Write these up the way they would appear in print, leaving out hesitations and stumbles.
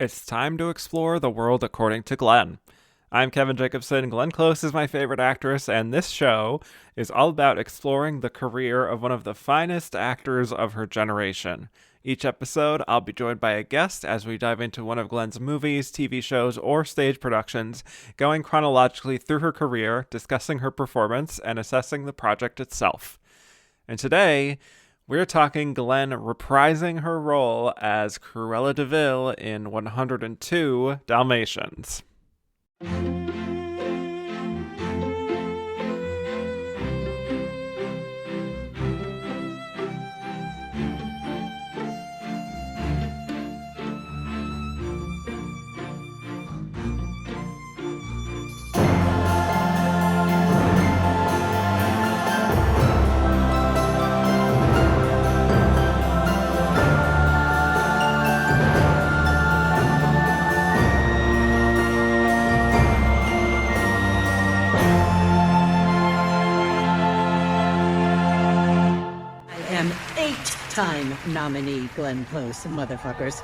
It's time to explore the world according to Glenn. I'm Kevin Jacobsen. Glenn Close is my favorite actress, and this show is all about exploring the career of one of the finest actors of her generation. Each episode, I'll be joined by a guest as we dive into one of Glenn's movies, TV shows, or stage productions, going chronologically through her career, discussing her performance, and assessing the project itself. And today, we're talking Glenn reprising her role as Cruella de Vil in 102 Dalmatians. Eight-time nominee Glenn Close, motherfuckers.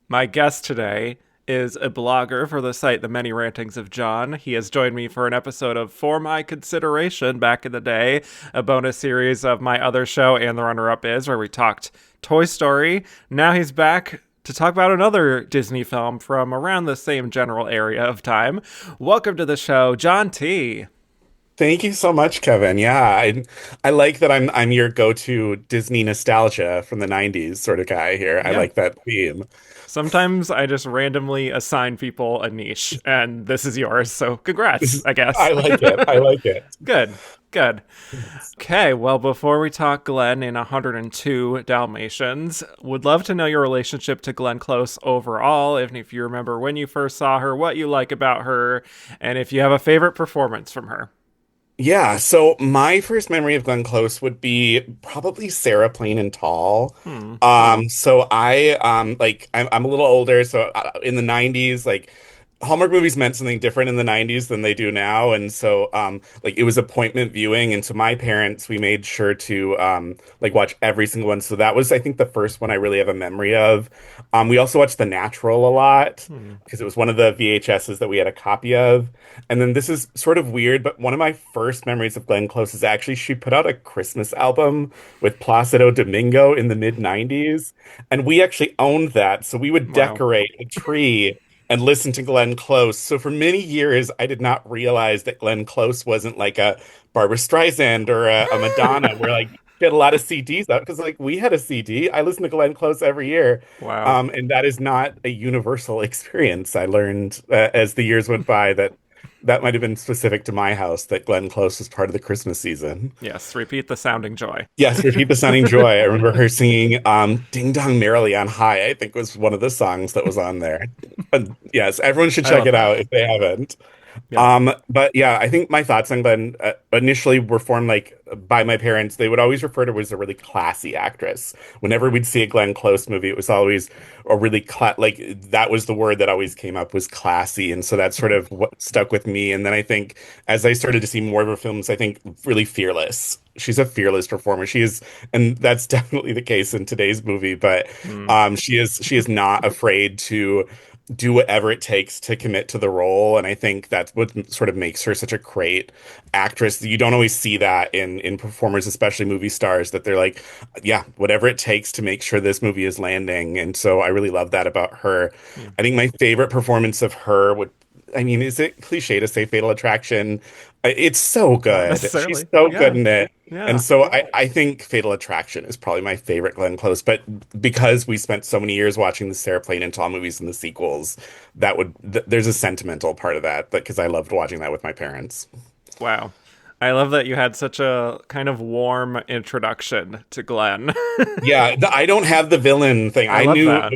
My guest today is a blogger for the site The Many Rantings of John. He has joined me for an episode of For My Consideration back in the day, a bonus series of my other show, And the Runner-Up Is, where we talked Toy Story. Now he's back to talk about another Disney film from around the same general area of time. Welcome to the show, John T. Thank you so much, Kevin. Yeah, I like that I'm your go-to Disney nostalgia from the 90s sort of guy here. I Yeah. like that theme. Sometimes I just randomly assign people a niche, and this is yours, so congrats, I guess. I like it. I like it. Good, good. Okay, well, before we talk Glenn in 102 Dalmatians, would love to know your relationship to Glenn Close overall, if you remember when you first saw her, what you like about her, and if you have a favorite performance from her. Yeah, so my first memory of Glenn Close would be probably Sarah Plain and Tall. So I'm a little older, so in the 90s, like Hallmark movies meant something different in the 90s than they do now. And so like it was appointment viewing, and so my parents, we made sure to like watch every single one. So that was, I think, the first one I really have a memory of. We also watched The Natural a lot because it was one of the VHSs that we had a copy of. And then this is sort of weird, but one of my first memories of Glenn Close is actually she put out a Christmas album with Placido Domingo in the mid 90s. And we actually owned that. So we would Wow. decorate a tree and listen to Glenn Close. So for many years, I did not realize that Glenn Close wasn't like a Barbara Streisand or a Madonna, where like she had a lot of CDs out because like we had a CD. I listened to Glenn Close every year, Wow. and that is not a universal experience. I learned as the years went by that that might have been specific to my house that Glenn Close was part of the Christmas season. Yes, repeat the sounding joy. Yes, Repeat the Sounding Joy. I remember her singing Ding Dong Merrily on High, I think was one of the songs that was on there. But yes, everyone should I check love it that. out if they haven't. Yeah. But yeah, I think my thoughts on Glenn initially were formed like by my parents. They would always refer to her as a really classy actress. Whenever we'd see a Glenn Close movie, it was always a really like that was the word that always came up was classy, and so that's sort of what stuck with me. And then I think as I started to see more of her films, I think really fearless. She's a fearless performer. She is, and that's definitely the case in today's movie. But Mm. she is not afraid to do whatever it takes to commit to the role. And I think that's what sort of makes her such a great actress. You don't always see that in performers, especially movie stars, that they're like, yeah, whatever it takes to make sure this movie is landing. And so I really love that about her. Yeah. I think my favorite performance of her would, I mean, is it cliche to say Fatal Attraction? It's so Not good. She's necessarily. so good Yeah. in it. And Yeah. so I think Fatal Attraction is probably my favorite Glenn Close, but because we spent so many years watching the Sarah Plain and Tall movies and the sequels, there's a sentimental part of that because I loved watching that with my parents. Wow. I love that you had such a kind of warm introduction to Glenn. Yeah, I don't have the villain thing. I I love knew that.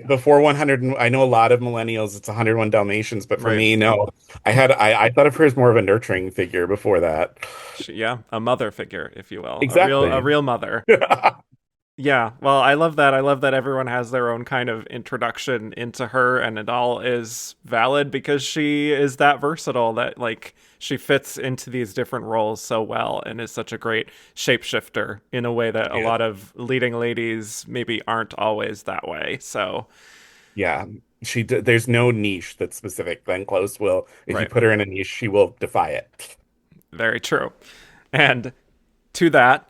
before 100. I know a lot of millennials. It's 101 Dalmatians, but for Right. me, no. I thought of her as more of a nurturing figure before that. Yeah, a mother figure, if you will. A Exactly. real mother. Yeah, well, I love that. I love that everyone has their own kind of introduction into her, and it all is valid because she is that versatile that, like, she fits into these different roles so well and is such a great shapeshifter in a way that a Yeah. lot of leading ladies maybe aren't always that way. So, Yeah. There's no niche that's specific. Glenn Close will, if you Right. put her in a niche, she will defy it. Very true. And to that,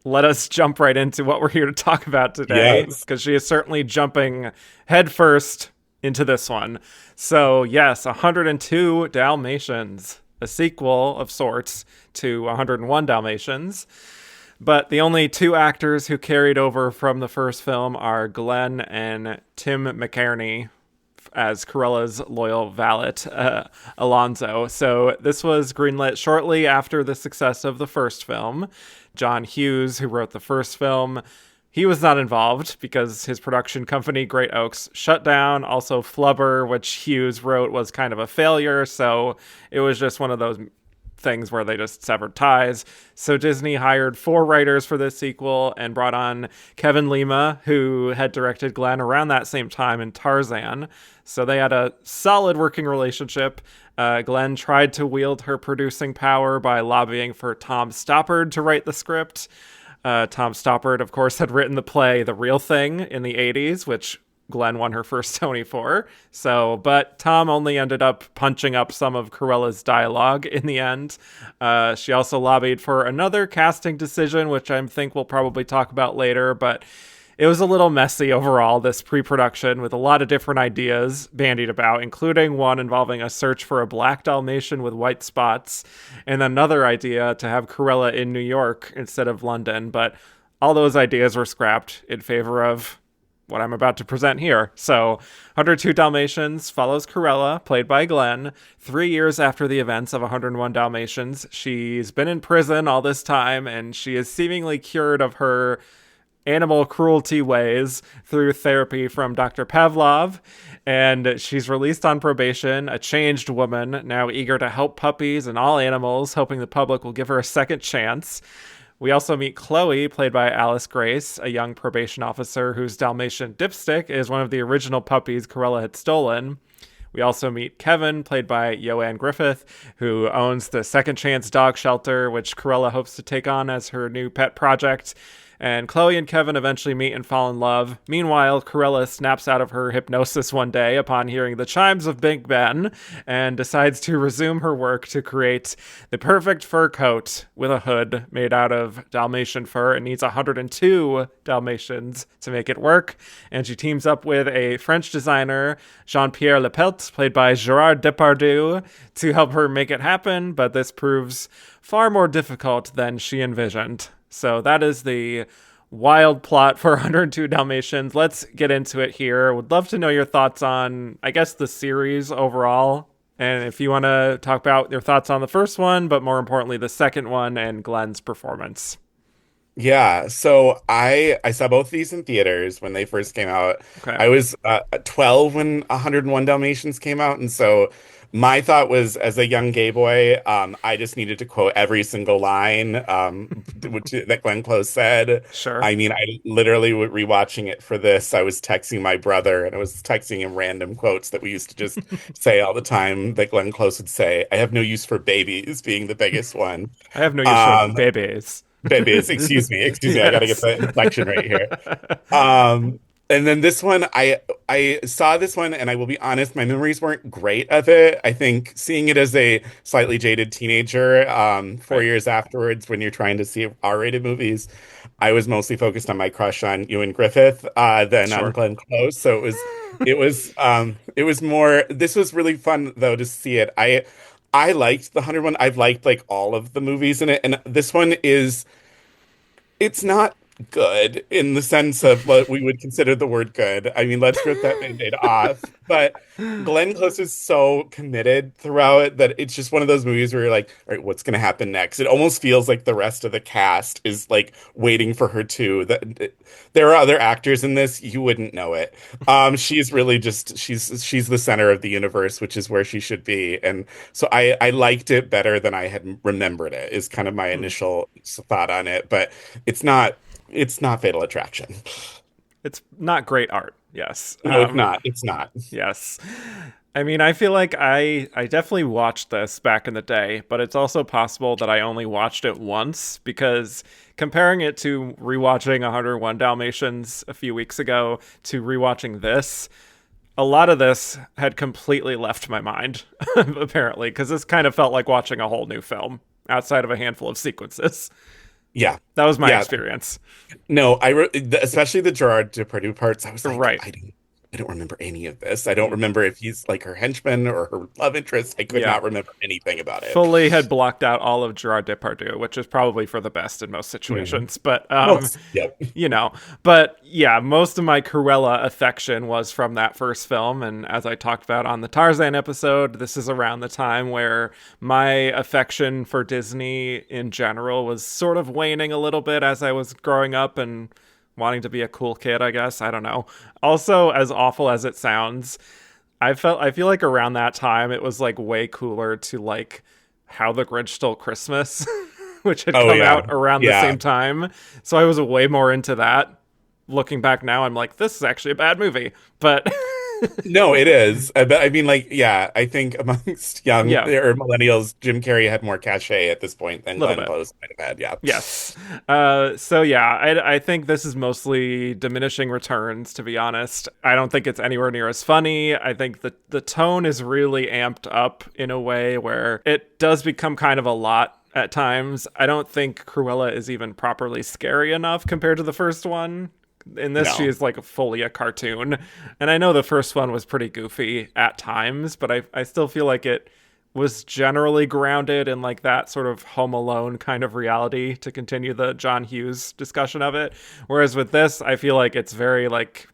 let us jump right into what we're here to talk about today, Yes. because she is certainly jumping headfirst into this one. So, yes, 102 Dalmatians, a sequel of sorts to 101 Dalmatians. But the only two actors who carried over from the first film are Glenn and Tim McCartney as Corella's loyal valet, Alonzo. So this was greenlit shortly after the success of the first film. John Hughes, who wrote the first film, he was not involved because his production company, Great Oaks, shut down. Also, Flubber, which Hughes wrote, was kind of a failure. So it was just one of those things where they just severed ties. So Disney hired four writers for this sequel and brought on Kevin Lima, who had directed Glenn around that same time in Tarzan. So they had a solid working relationship. Glenn tried to wield her producing power by lobbying for Tom Stoppard to write the script. Tom Stoppard, of course, had written the play The Real Thing in the 80s, which Glenn won her first Tony for. So, but Tom only ended up punching up some of Cruella's dialogue in the end. She also lobbied for another casting decision, which I think we'll probably talk about later, but it was a little messy overall, this pre-production, with a lot of different ideas bandied about, including one involving a search for a black Dalmatian with white spots, and another idea to have Cruella in New York instead of London. But all those ideas were scrapped in favor of what I'm about to present here. So, 102 Dalmatians follows Cruella, played by Glenn, 3 years after the events of 101 Dalmatians. She's been in prison all this time, and she is seemingly cured of her animal cruelty ways through therapy from Dr. Pavlov, and she's released on probation, a changed woman, now eager to help puppies and all animals, hoping the public will give her a second chance. We also meet Chloe, played by Alice Grace, a young probation officer whose Dalmatian Dipstick is one of the original puppies Cruella had stolen. We also meet Kevin, played by Joanne Griffith, who owns the Second Chance Dog Shelter, which Cruella hopes to take on as her new pet project. And Chloe and Kevin eventually meet and fall in love. Meanwhile, Cruella snaps out of her hypnosis one day upon hearing the chimes of Big Ben and decides to resume her work to create the perfect fur coat with a hood made out of Dalmatian fur. It needs 102 Dalmatians to make it work. And she teams up with a French designer, Jean-Pierre Lepelt, played by Gerard Depardieu, to help her make it happen. But this proves far more difficult than she envisioned. So that is the wild plot for 102 Dalmatians. Let's get into it here. Would love to know your thoughts on, I guess, the series overall. And if you want to talk about your thoughts on the first one, but more importantly, the second one and Glenn's performance. Yeah, so I saw both of these in theaters when they first came out. Okay. I was 12 when 101 Dalmatians came out, and so my thought was, as a young gay boy, I just needed to quote every single line that Glenn Close said. Sure. I mean, I literally was rewatching it for this. I was texting my brother, and I was texting him random quotes that we used to just say all the time that Glenn Close would say. I have no use for babies being the biggest one. I have no use for Um, babies. Babies, excuse me, I gotta get Yes. the inflection right here. Um, and then this one, I saw this one, and I will be honest, my memories weren't great of it. I think seeing it as a slightly jaded teenager, four Right. years afterwards, when you're trying to see R-rated movies, I was mostly focused on my crush on Ewan Griffith, than on Sure. Glenn Close. So it was more. This was really fun though to see it. I liked the 101. I've liked like all of the movies in it, and this one is it's not good in the sense of what we would consider the word good. I mean, let's rip that band-aid off. But Glenn Close is so committed throughout it that it's just one of those movies where you're like, all right, what's going to happen next? It almost feels like the rest of the cast is like waiting for her to. There are other actors in this, you wouldn't know it. She's really just she's the center of the universe, which is where she should be. And so I liked it better than I had remembered it, is kind of my Hmm. initial thought on it. But it's not it's not Fatal Attraction. It's not great art. Yes. No, it's not. It's not. Yes. I mean, I feel like I definitely watched this back in the day, but it's also possible that I only watched it once because comparing it to rewatching 101 Dalmatians a few weeks ago to rewatching this, a lot of this had completely left my mind, apparently, because this kind of felt like watching a whole new film outside of a handful of sequences. Yeah. That was my Yeah. experience. No, especially the Gerard Depardieu parts. I was like, Right. I don't remember any of this. I don't remember if he's like her henchman or her love interest. I could Yeah. not remember anything about it. Fully had blocked out all of Gerard Depardieu, which is probably for the best in most Mhm. situations. But Most, yep. you know, but yeah, most of my Cruella affection was from that first film. And as I talked about on the Tarzan episode, this is around the time where my affection for Disney in general was sort of waning a little bit as I was growing up and wanting to be a cool kid, I guess. I don't know. Also, as awful as it sounds, I feel like around that time it was like way cooler to like How the Grinch Stole Christmas, which had Oh come yeah. out around the Yeah. same time. So I was way more into that. Looking back now, I'm like, this is actually a bad movie. But No, it is. I mean, like, yeah, I think amongst young yeah, or millennials, Jim Carrey had more cachet at this point than a little Glenn bit. Close might have had. Yeah. Yes. So yeah, I think this is mostly diminishing returns, to be honest. I don't think it's anywhere near as funny. I think the tone is really amped up in a way where it does become kind of a lot at times. I don't think Cruella is even properly scary enough compared to the first one. In this, she No. is like fully a cartoon. And I know the first one was pretty goofy at times, but I still feel like it was generally grounded in like that sort of Home Alone kind of reality, to continue the John Hughes discussion of it. Whereas with this, I feel like it's very like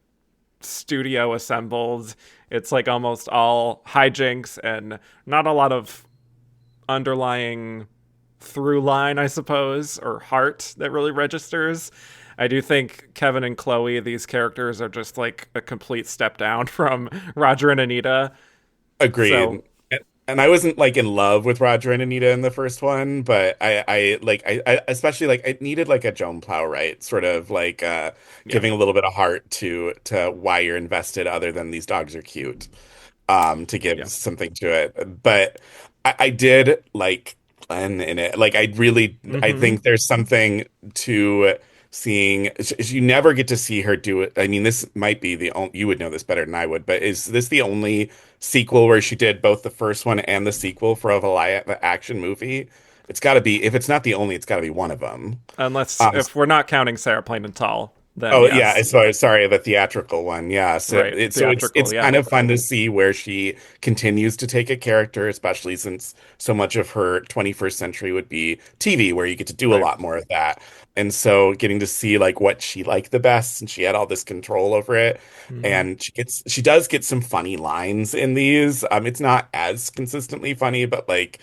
studio assembled. It's like almost all hijinks and not a lot of underlying through line, I suppose, or heart that really registers. I do think Kevin and Chloe, these characters, are just like a complete step down from Roger and Anita. So, Agreed. And I wasn't like in love with Roger and Anita in the first one, but I especially like it needed like a Joan Plowright sort of like yeah. giving a little bit of heart to why you're invested other than these dogs are cute. To give Yeah. something to it. But I did like Glenn in it. Like I Mm-hmm. think there's something to seeing you never get to see her do it. I mean, this might be the only, you would know this better than I would, but is this the only sequel where she did both the first one and the sequel for a live action movie? It's got to be, if it's not the only, it's got to be one of them. Unless, if we're not counting Sarah Plain and Tall, then Oh yeah, yes. sorry, the theatrical one. Yeah, Right. so it's Theatrical, yeah. kind of fun to see where she continues to take a character, especially since so much of her 21st century would be TV, where you get to do a Right. lot more of that. And so getting to see like what she liked the best, and she had all this control over it. Mm-hmm. And she does get some funny lines in these. It's not as consistently funny, but like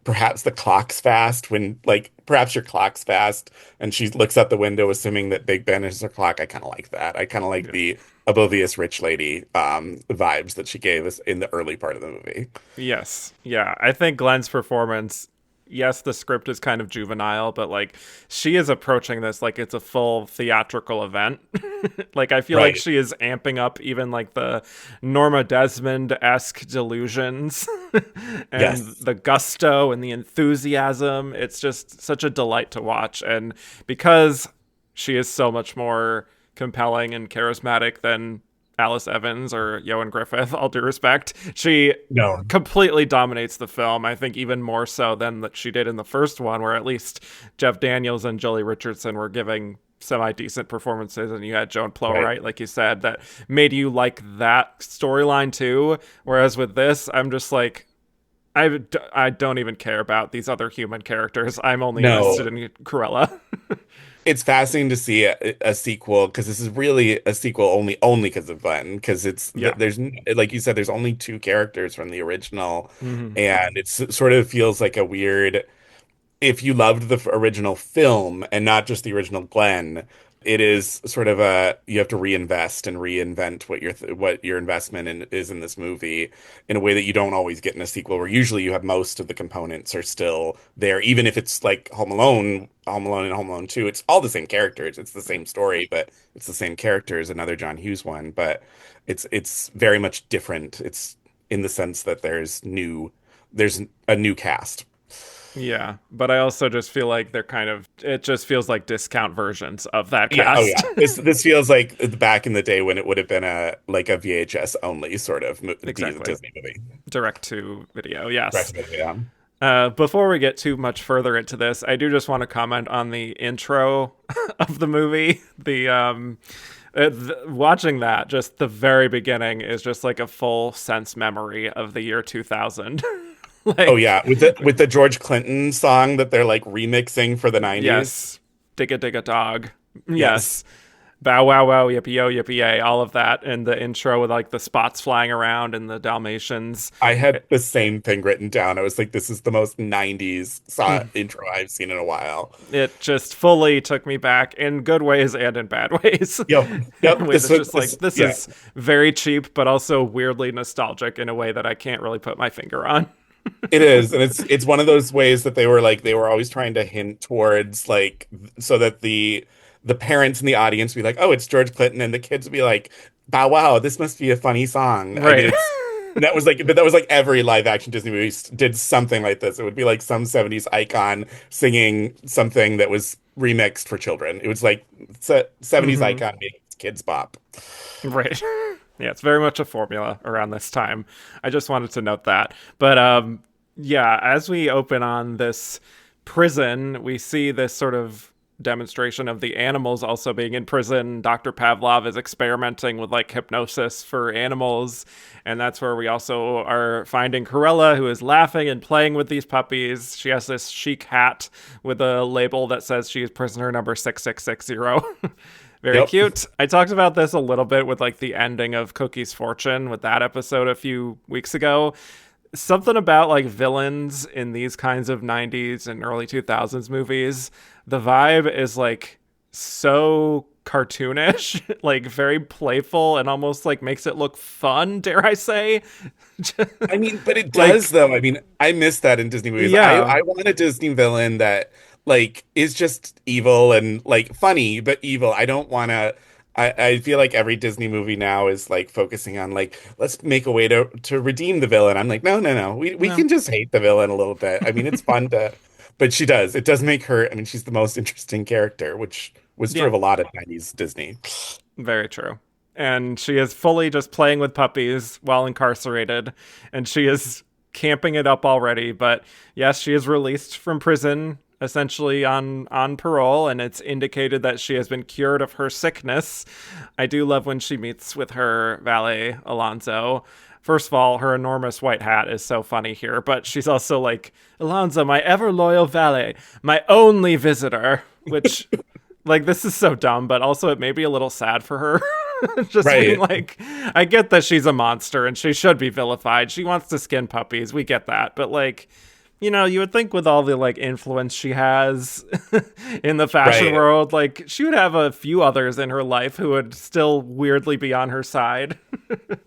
perhaps the clock's fast when like perhaps your clock's fast and she looks out the window assuming that Big Ben is her clock. I kind of like that. I kind of like Yeah. the oblivious rich lady vibes that she gave us in the early part of the movie. Yes. Yeah. I think Glenn's performance, yes, the script is kind of juvenile, but like she is approaching this like it's a full theatrical event. Like I feel like Right. she is amping up even like the Norma Desmond-esque delusions and Yes. the gusto and the enthusiasm. It's just such a delight to watch. And because she is so much more compelling and charismatic than Alice Evans or Yoan Griffith, all due respect, she No. completely dominates the film. I think even more so than that she did in the first one, where at least Jeff Daniels and Jolie Richardson were giving semi decent performances, and you had Joan Right. Plowright, like you said, that made you like that storyline too. Whereas with this, I'm just like, I don't even care about these other human characters. I'm only invested No. in Cruella. It's fascinating to see a sequel because this is really a sequel only because of Glenn because Yeah. there's like you said there's only two characters from the original Hmm. and sort of feels like a weird if you loved the original film and not just the original Glenn, it is sort of a you have to reinvest and reinvent what your investment is in this movie in a way that you don't always get in a sequel, where usually you have most of the components are still there, even if it's like Home Alone and Home Alone 2, it's all the same characters, it's the same story, but it's the same characters, another John Hughes one, but it's very much different. It's in the sense that there's a new cast. Yeah, but I also just feel like they're kind of, it just feels like discount versions of that Yeah, oh cast. yeah. This feels like back in the day when it would have been a like a VHS only sort of Exactly. Disney movie. Direct to video, yes. Right, yeah. Before we get too much further into this, I do just want to comment on the intro of the movie. Watching that, just the very beginning is just like a full sense memory of the year 2000. Oh Like, yeah, with the George Clinton song that they're like remixing for the 90s. yes, digga dog. Yes. Yes. Bow wow wow yippee yo yippee yay, all of that, and the intro with like the spots flying around and the Dalmatians. I had the same thing written down. I was like, this is the most 90s intro I've seen in a while. It just fully took me back in good ways and in bad ways. Yep. In Yep. ways it's just like, this Yeah, is very cheap, but also weirdly nostalgic in a way that I can't really put my finger on. it is. And it's one of those ways that they were always trying to hint towards like so that the parents in the audience would be like, oh, it's George Clinton, and the kids would be like, bow wow, this must be a funny song. I mean, Right. it's and that was like, but that was like every live action Disney movie did something like this. It would be like some 70s icon singing something that was remixed for children. It was like 70s Hmm. icon being kids bop. Right. Yeah, it's very much a formula around this time. I just wanted to note that. But yeah, as we open on this prison, we see this sort of demonstration of the animals also being in prison. Dr. Pavlov is experimenting with like hypnosis for animals, and that's where we also are finding Cruella, who is laughing and playing with these puppies. She has this chic hat with a label that says she is prisoner number 6660. Very Yep. cute. I talked about this a little bit with like the ending of Cookie's Fortune with that episode a few weeks ago. Something about like villains in these kinds of 90s and early 2000s movies, the vibe is like so cartoonish, like very playful and almost like makes it look fun, dare I say. I mean, but it does Like, though. I mean, I miss that in Disney movies. yeah, I want a Disney villain that like is just evil and like funny, but evil. I don't want to. I feel like every Disney movie now is like focusing on like let's make a way to redeem the villain. I'm like, no, no, no. We no, can just hate the villain a little bit. I mean, it's fun to, but she does. It does make her. I mean, she's the most interesting character, which was true yeah. of a lot of 90s Disney. Very true. And she is fully just playing with puppies while incarcerated, and she is camping it up already. But yes, she is released from prison essentially on parole, and it's indicated that she has been cured of her sickness. I do love when she meets with her valet Alonzo. First of all, her enormous white hat is so funny here, but she's also like, Alonzo, my ever loyal valet, my only visitor, which like, this is so dumb, but also it made me a little sad for her. Just being Right. like, I get that she's a monster and she should be vilified. She wants to skin puppies. We get that. But, like, you know, you would think with all the, like, influence she has in the fashion Right. world, like, she would have a few others in her life who would still weirdly be on her side.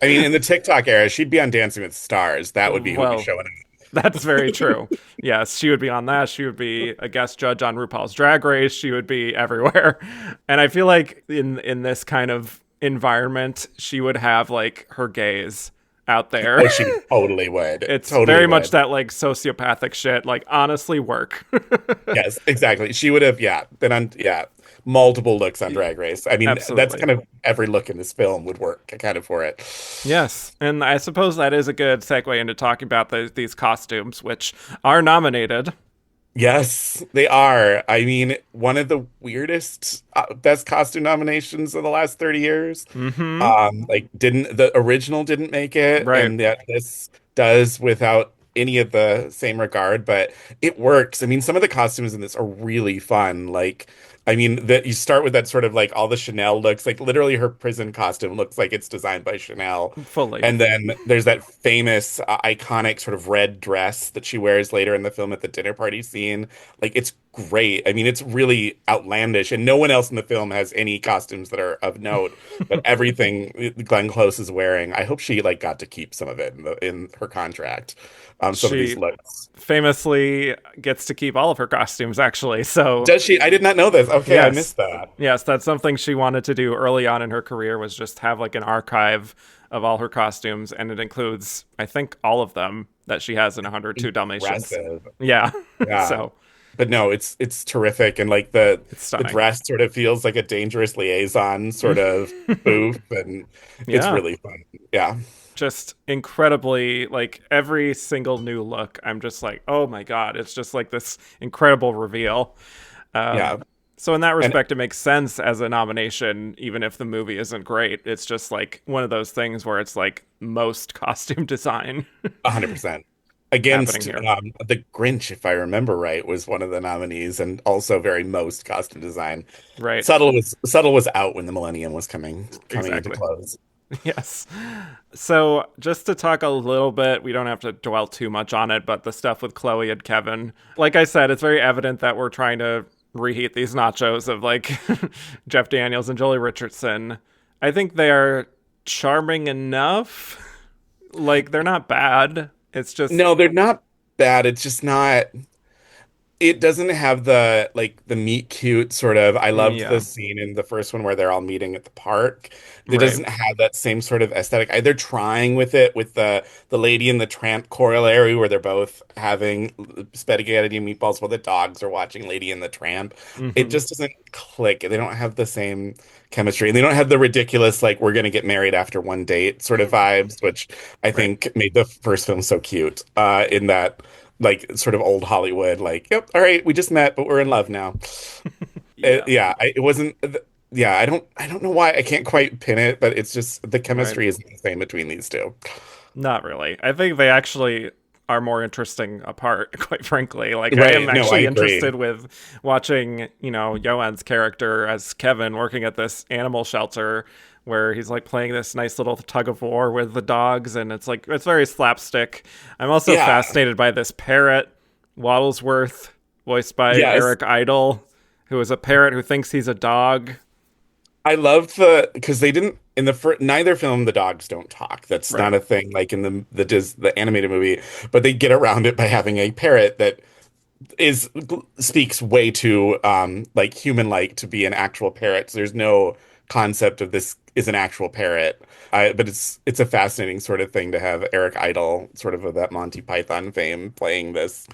I mean, in the TikTok era, she'd be on Dancing with Stars. That would be who'd be Well, showing up. that's very true. Yes, she would be on that. She would be a guest judge on RuPaul's Drag Race. She would be everywhere. And I feel like in this kind of environment, she would have like her gaze out there. Oh, she totally would. It's Totally very much would. that like sociopathic shit. Like, honestly, work. Yes, exactly. She would have, yeah, been on, yeah, multiple looks on Drag Race. I mean, that's Absolutely. kind of every look in this film would work kind of for it. Yes, and I suppose that is a good segue into talking about these costumes, which are nominated. Yes, they are. I mean, one of the weirdest best costume nominations of the last 30 years. Mm-hmm. Like didn't the original didn't make it, Right. and yet this does without any of the same regard, but it works. I mean, some of the costumes in this are really fun. Like, I mean, that you start with that sort of like all the Chanel looks, like literally her prison costume looks like it's designed by Chanel. Fully. And then there's that famous, iconic sort of red dress that she wears later in the film at the dinner party scene. Like, it's great. I mean, it's really outlandish, and no one else in the film has any costumes that are of note. But everything Glenn Close is wearing, I hope she like got to keep some of it in her contract. Some of these She looks. famously gets to keep all of her costumes, actually. So, Does she? I did not know this. Okay, I yes. missed that. Yes, that's something she wanted to do early on in her career, was just have like an archive of all her costumes, and it includes, I think, all of them that she has in 102 Dalmatians. Impressive. Yeah. Yeah. So But no, it's terrific, and like it's the stunning. dress sort of feels like a dangerous liaison sort of spoof, and it's Yeah. really fun. Yeah, Just incredibly, like, every single new look, I'm just like, oh my God, it's just like this incredible reveal. yeah, So in that and respect, it makes sense as a nomination, even if the movie isn't great. It's just like one of those things where it's like most costume design 100%. happening Against here. the Grinch, if I remember right, was one of the nominees, and also very most costume design. Right. Subtle was out when the Millennium was coming into Exactly. close. Yes. So just to talk a little bit, we don't have to dwell too much on it, but the stuff with Chloe and Kevin, like I said, it's very evident that we're trying to reheat these nachos of like Jeff Daniels and Jolie Richardson. I think they are charming enough. Like they're not bad. It's just No, they're not bad. It's just not. It doesn't have the like the meet cute sort of. I loved the yeah, scene in the first one where they're all meeting at the park. It right. doesn't have that same sort of aesthetic. They're trying with it with the Lady and the Tramp corollary where they're both having spaghetti and meatballs while the dogs are watching Lady and the Tramp. It Hmm. just doesn't click. They don't have the same chemistry. And they don't have the ridiculous like we're gonna get married after one date sort of vibes, which I Right. think made the first film so cute. In that like sort of old Hollywood, like, yep, all right, we just met, but we're in love now. Yeah. It wasn't. Yeah, I don't know why I can't quite pin it, but it's just the Right. chemistry isn't the same between these two. Not really. I think they actually are more interesting apart, quite frankly. Like, I am Right? No, I actually agree. interested with watching, Joan's character as Kevin working at this animal shelter where he's like playing this nice little tug of war with the dogs, and it's very slapstick. I'm also Yeah. fascinated by this parrot, Waddlesworth, voiced by Yes. Eric Idle, who is a parrot who thinks he's a dog. I loved the because they didn't in the first neither film the dogs don't talk. That's Right. not a thing like in the animated movie, but they get around it by having a parrot that is speaks way too like human like to be an actual parrot. So there's no concept of this is an actual parrot. But it's a fascinating sort of thing to have Eric Idle, sort of that Monty Python fame, playing this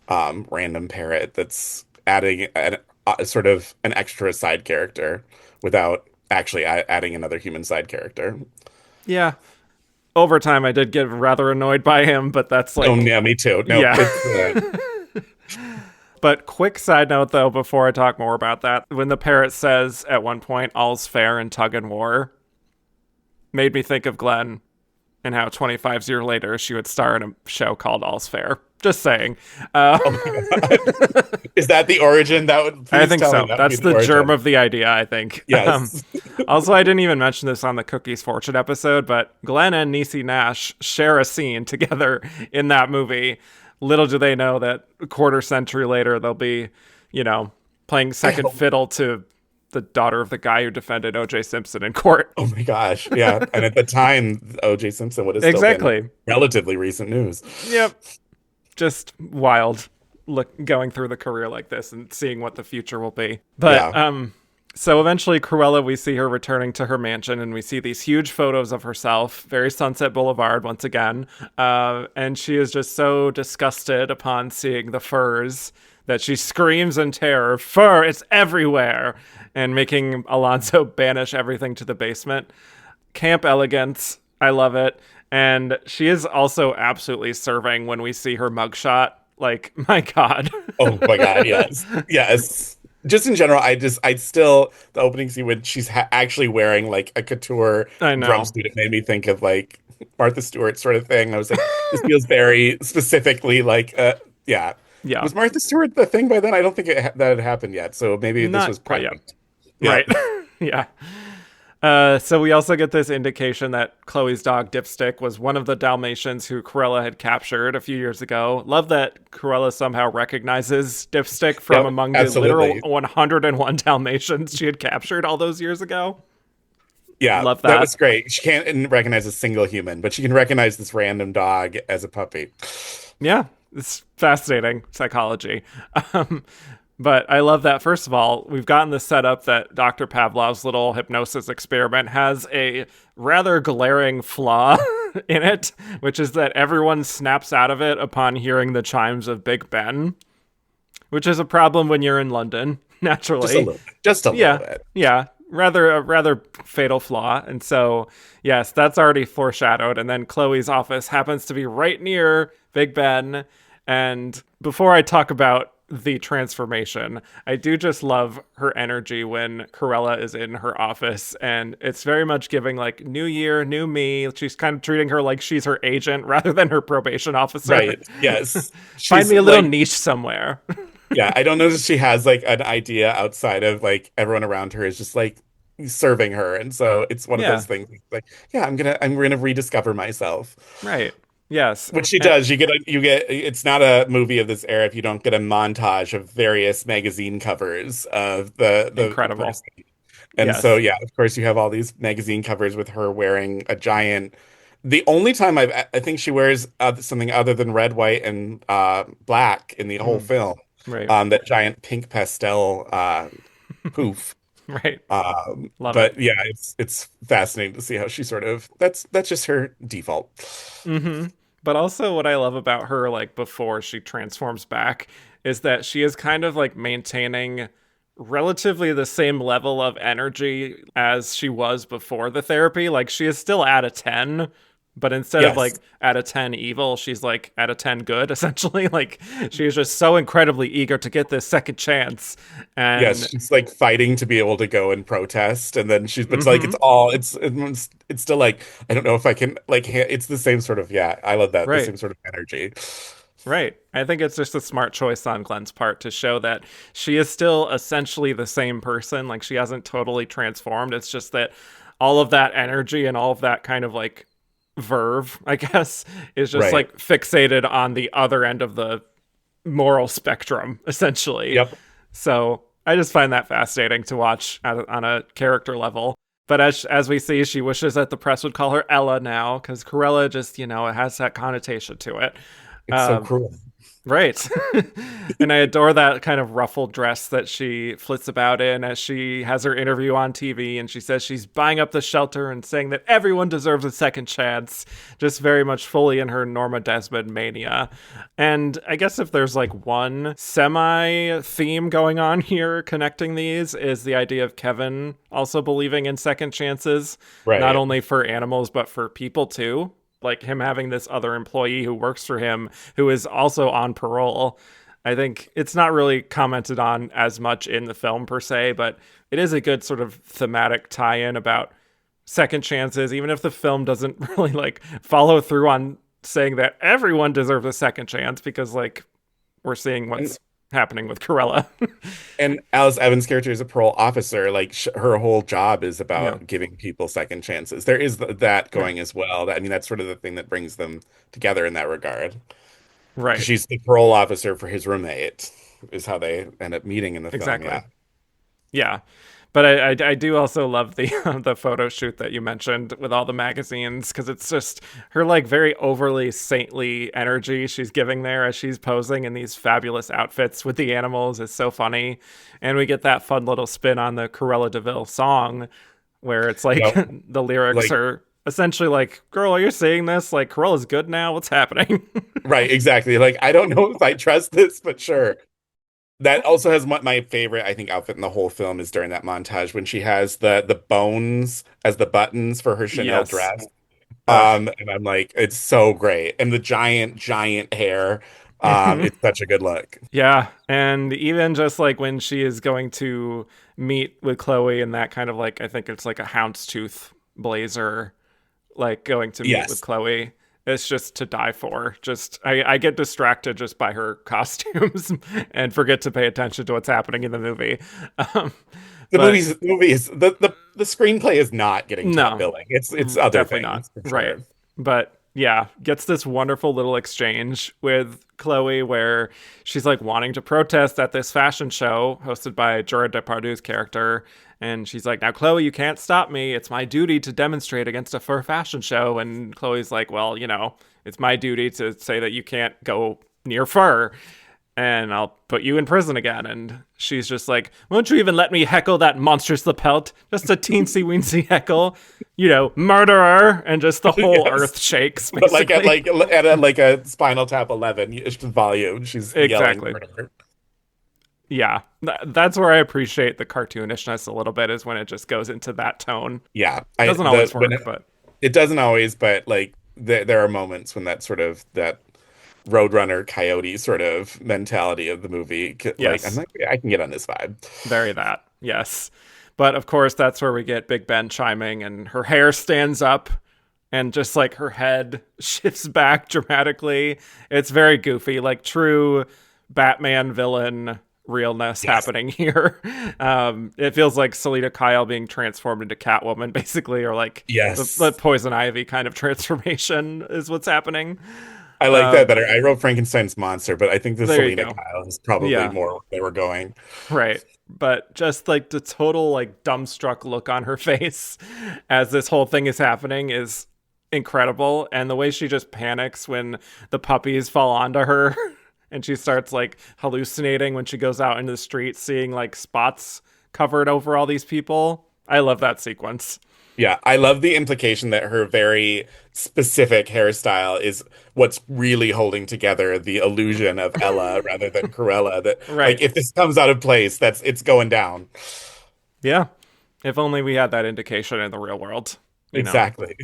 random parrot that's adding sort of an extra side character without actually adding another human side character. Yeah. Over time, I did get rather annoyed by him, but that's Oh, like, yeah, me too. No, yeah. it's But quick side note though, before I talk more about that, when the parrot says at one point, all's fair in tug and war, made me think of Glenn and how 25 years later she would star in a show called All's Fair. Just saying. oh my God. Is that the origin? That would I please think tell me so. that would be That's the the germ origin. of the idea, I think. Yes. Also, I didn't even mention this on the Cookies Fortune episode, but Glenn and Niecy Nash share a scene together in that movie. Little do they know that a quarter century later, they'll be, playing I second hope. fiddle to the daughter of the guy who defended O.J. Simpson in court. Oh my gosh. Yeah. And at the time, O.J. Simpson would have still been Exactly. relatively recent news. Yep. Just wild going through the career like this and seeing what the future will be. But Yeah. so eventually Cruella, we see her returning to her mansion and we see these huge photos of herself, very Sunset Boulevard once again. And she is just so disgusted upon seeing the furs that she screams in terror, "Fur, it's everywhere!" and making Alonso banish everything to the basement. Camp elegance. I love it. And she is also absolutely serving when we see her mugshot. Like, my God. Oh my God. Yes. Yes. Just in general, I still, the opening scene when she's actually wearing like a couture I know. jumpsuit, it made me think of like Martha Stewart sort of thing. I was like, this feels very specifically like, yeah. Yeah. Was Martha Stewart the thing by then? I don't think that had happened yet. So maybe this was Not quite yet. present. Yeah. Right. Yeah. So we also get this indication that Chloe's dog Dipstick was one of the Dalmatians who Cruella had captured a few years ago. Love that Cruella somehow recognizes Dipstick from Yep. among the literal Absolutely. 101 Dalmatians she had captured all those years ago. Yeah. Love That that. was great. She can't recognize a single human, but she can recognize this random dog as a puppy. Yeah, it's fascinating psychology. Um, But I love that, first of all, we've gotten the setup that Dr. Pavlov's little hypnosis experiment has a rather glaring flaw in it, which is that everyone snaps out of it upon hearing the chimes of Big Ben, which is a problem when you're in London, Just a naturally. little bit. Just a little Yeah, bit. yeah. A rather fatal flaw. And so, yes, that's already foreshadowed. And then Chloe's office happens to be right near Big Ben. And before I talk about the transformation, I do just love her energy when Cruella is in her office. And it's very much giving like new year, new me. She's kind of treating her like she's her agent rather than her probation officer. Right. Yes. Find She's me a little like, niche somewhere. yeah, I don't know that she has like an idea outside of like everyone around her is just like serving her. And so it's one of those Yeah, things like, yeah, I'm gonna rediscover myself. right. Yes. Which she does. You get it's not a movie of this era if you don't get a montage of various magazine covers of the Incredible. person. And so Yes. yeah, of course you have all these magazine covers with her wearing a giant. The only time I think she wears something other than red, white, and black in the whole Mm, film, right. that giant pink pastel poof. Right. Love it. But yeah, it's fascinating to see how she sort of that's just her default. Hmm. But also, what I love about her, like before she transforms back, is that she is kind of like maintaining relatively the same level of energy as she was before the therapy. Like, she is still at a 10, but instead of Yes. like at a 10 evil, she's like at a 10 good, essentially. Like, she is just so incredibly eager to get this second chance. Yes, And, she's like fighting to be able to go and protest, and then she's but like hmm, it's still like I don't know if I can like it's the same sort of yeah, I love that the right. same sort of energy. Right. I think it's just a smart choice on Glenn's part to show that she is still essentially the same person. Like, she hasn't totally transformed. It's just that all of that energy and all of that kind of like verve, I guess, is just Right. like fixated on the other end of the moral spectrum, essentially. Yep. So I just find that fascinating to watch on a character level. But as we see, she wishes that the press would call her Ella now, because Corella just, it has that connotation to it. It's so Um, cruel. Right. And I adore that kind of ruffled dress that she flits about in as she has her interview on TV, and she says she's buying up the shelter and saying that everyone deserves a second chance, just very much fully in her Norma Desmond mania. And I guess if there's like one semi theme going on here connecting these is the idea of Kevin also believing in second chances, not Right. only for animals, but for people too, like him having this other employee who works for him who is also on parole. I think it's not really commented on as much in the film per se, but it is a good sort of thematic tie-in about second chances, even if the film doesn't really like follow through on saying that everyone deserves a second chance, because like we're seeing And what's happening with Corella. and Alice Evans' character is a parole officer. Like her whole job is Yeah. about giving people second chances. There is that Yeah. going as well. I mean, that's sort of the thing that brings them together in that regard. Because Right. she's the parole officer for his roommate, is how they end up meeting in the film. Exactly. Yeah. Yeah. But I do also love the the photo shoot that you mentioned with all the magazines, because it's just her like very overly saintly energy she's giving there as she's posing in these fabulous outfits with the animals is so funny. And we get that fun little spin on the Cruella de Vil song where it's like Yep. the lyrics Like, are essentially like, girl, are you seeing this? Like, Corella's good now? What's happening? right, exactly. Like, I don't know if I trust this, but sure. That also has my favorite, I think, outfit in the whole film is during that montage when she has the bones as the buttons for her Chanel Yes. dress. Ugh. And I'm like, it's so great. And the giant hair. It's such a good look. Yeah, and even just like when she is going to meet with Chloe in that kind of like, I think it's like a houndstooth blazer, like going to meet with Yes. Chloe, it's just to die for. Just I get distracted just by her costumes and forget to pay attention to what's happening in the movie. Um, but The movie is the screenplay is not getting top no, billing. It's other definitely not. things for Right. sure. But yeah, gets this wonderful little exchange with Chloe where she's like wanting to protest at this fashion show hosted by Gerard Depardieu's character. And she's like, now, Chloe, you can't stop me. It's my duty to demonstrate against a fur fashion show. And Chloe's like, well, it's my duty to say that you can't go near fur. and I'll put you in prison again. And she's just like, won't you even let me heckle that monstrous lapelt? Just a teensy weensy heckle, murderer. And just the whole Yes. earth shakes, But like at basically. a Spinal Tap 11 volume, she's yelling Exactly. murder. Yeah. That's where I appreciate the cartoonishness a little bit, is when it just goes into that tone. Yeah, I Doesn't the always when work, but it doesn't always, but like there are moments when that Roadrunner coyote sort of mentality of the movie, like I'm yes, like, yeah, I can get on this vibe. very that. Yes. But of course, that's where we get Big Ben chiming, and her hair stands up and just like her head shifts back dramatically. It's very goofy, like true Batman villain realness Yes, happening here. It feels like Selena Kyle being transformed into Catwoman, basically, or like the yes, Poison Ivy kind of transformation is what's happening. I like that Um, better. I wrote Frankenstein's monster, but I think the there you Selena go. Kyle is probably Yeah, more where they were going. right. But just like the total like dumbstruck look on her face as this whole thing is happening is incredible. And the way she just panics when the puppies fall onto her and she starts like hallucinating when she goes out into the street, seeing like spots covered over all these people. I love that sequence. Yeah, I love the implication that her very specific hairstyle is what's really holding together the illusion of Ella rather than Cruella. That like Right. if this comes out of place, it's going down. Yeah. If only we had that indication in the real world, you know. Exactly.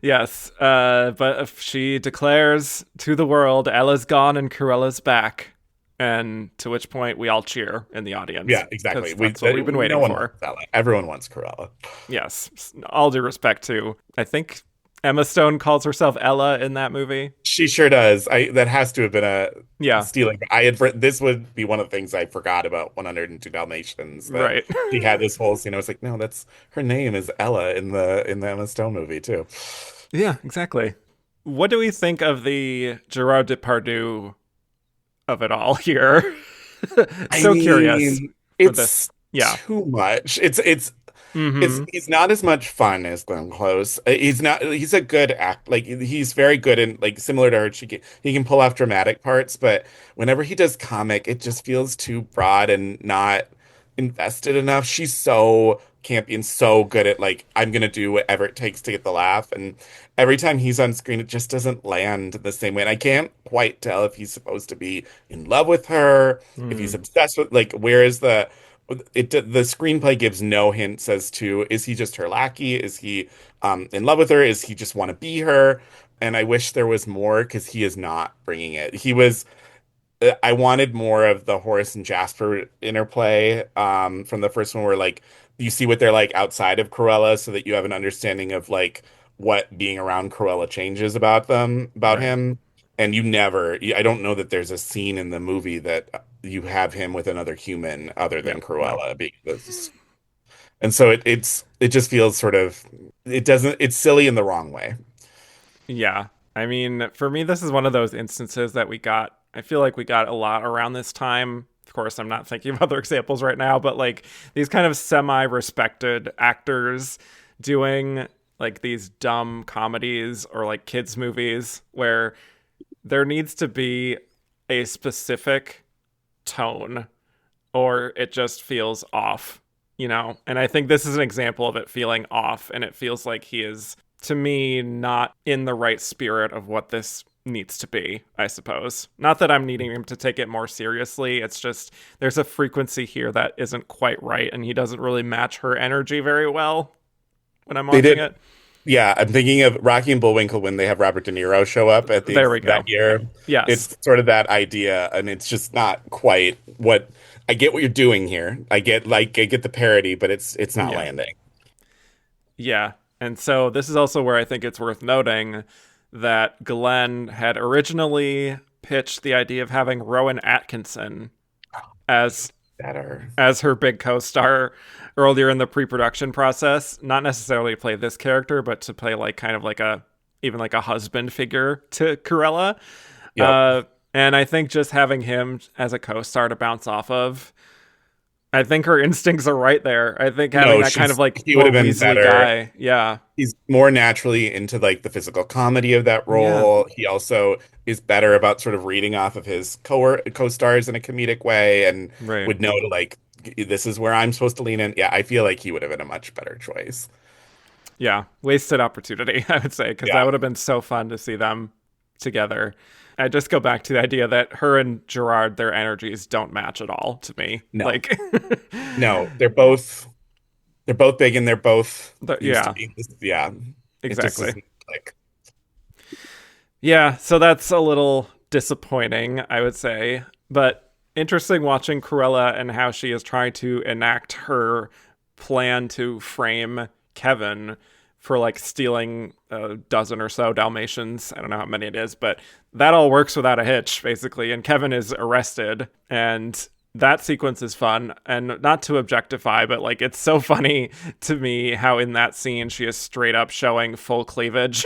Yes, but if she declares to the world, Ella's gone and Cruella's back, and to which point we all cheer in the audience Yeah, exactly. because that's what we've been No waiting one for. wants Ella. Everyone wants Cruella. Yes, all due respect to, I think Emma Stone calls herself Ella in that movie. She sure does. I That has to have been a Yeah, stealing. This would be one of the things I forgot about 102 Dalmatians, that right. she had this whole scene. I was like, no, that's her name is Ella in the Emma Stone movie too. Yeah, exactly. What do we think of the Gerard Depardieu of it all here? I So curious mean, for this. it's Yeah. too much. Mm-hmm. He's not as much fun as Glenn Close. He's not. He's a good act. Like he's very good in like similar to her. He can pull off dramatic parts, but whenever he does comic, it just feels too broad and not invested enough. She's so campy and so good at like I'm gonna do whatever it takes to get the laugh, and every time he's on screen, it just doesn't land the same way. And I can't quite tell if he's supposed to be in love with her, if he's Mm, obsessed with like where is the screenplay gives no hints as to is he just her lackey? Is he in love with her? Is he just want to be her? And I wish there was more because he is not bringing it. I wanted more of the Horace and Jasper interplay from the first one where like you see what they're like outside of Cruella so that you have an understanding of like what being around Cruella changes about right. him. And I don't know that there's a scene in the movie that you have him with another human other Yeah. than No. Cruella. And so it just feels sort of, it doesn't, it's silly in the wrong way. Yeah. I mean, for me, this is one of those instances that we got. I feel like we got a lot around this time. Of course, I'm not thinking of other examples right now, but like these kind of semi respected actors doing like these dumb comedies or like kids' movies where there needs to be a specific tone or it just feels off, you know? And I think this is an example of it feeling off. And it feels like he is, to me, not in the right spirit of what this needs to be, I suppose. Not that I'm needing him to take it more seriously. It's just there's a frequency here that isn't quite right. And he doesn't really match her energy very well when I'm They watching did it. Yeah, I'm thinking of Rocky and Bullwinkle when they have Robert De Niro show up at There we that go. year. Yes. It's sort of that idea, and it's just not quite what I get what you're doing here. I get the parody, but it's not Yeah. landing. Yeah. And so this is also where I think it's worth noting that Glenn had originally pitched the idea of having Rowan Atkinson as Better. her big co-star earlier in the pre-production process, not necessarily to play this character, but to play like kind of like a even like a husband figure to Cruella. Yep. Uh, and I think just having him as a co-star to bounce off of, I think her instincts are right there. I think having No, that kind of like he would more have been Weasley better. guy. Yeah. He's more naturally into like the physical comedy of that Yeah. role. He also is better about sort of reading off of his co-stars in a comedic way and Right. would know to like this is where I'm supposed to lean in. Yeah, I feel like he would have been a much better choice. Yeah. Wasted opportunity, I would say, because that Yeah. would have been so fun to see them together. I just go back to the idea that her and Gerard, their energies don't match at all to me. No. Like, No, they're both big and they're both used to yeah, be. Yeah. It just exactly. isn't like Yeah, so that's a little disappointing, I would say. But interesting watching Cruella and how she is trying to enact her plan to frame Kevin for like stealing a dozen or so Dalmatians. I don't know how many it is, but that all works without a hitch, basically. And Kevin is arrested, and that sequence is fun. And not to objectify, but like it's so funny to me how in that scene she is straight up showing full cleavage.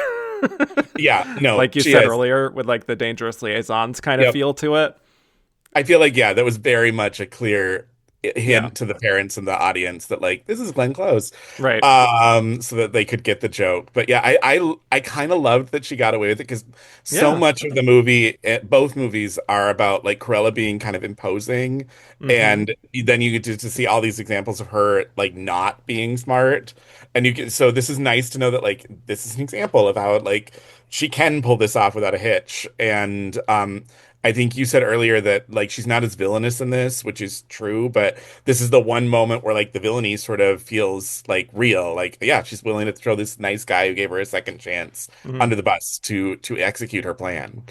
yeah, no, Like you she said is. earlier, with like the dangerous liaisons kind of Yep. feel to it. I feel like yeah, that was very much a clear Yeah, hint to the parents and the audience that like this is Glenn Close, right. so that they could get the joke. But yeah, I kind of loved that she got away with it because so Yeah. much of the movie, both movies are about like Cruella being kind of imposing, Mm-hmm. and then you get to see all these examples of her like not being smart, and you get so this is nice to know that like this is an example of how like she can pull this off without a hitch, and I think you said earlier that like she's not as villainous in this, which is true, but this is the one moment where like the villainy sort of feels like real. Like, yeah, she's willing to throw this nice guy who gave her a second chance Mm-hmm. under the bus to execute her plan.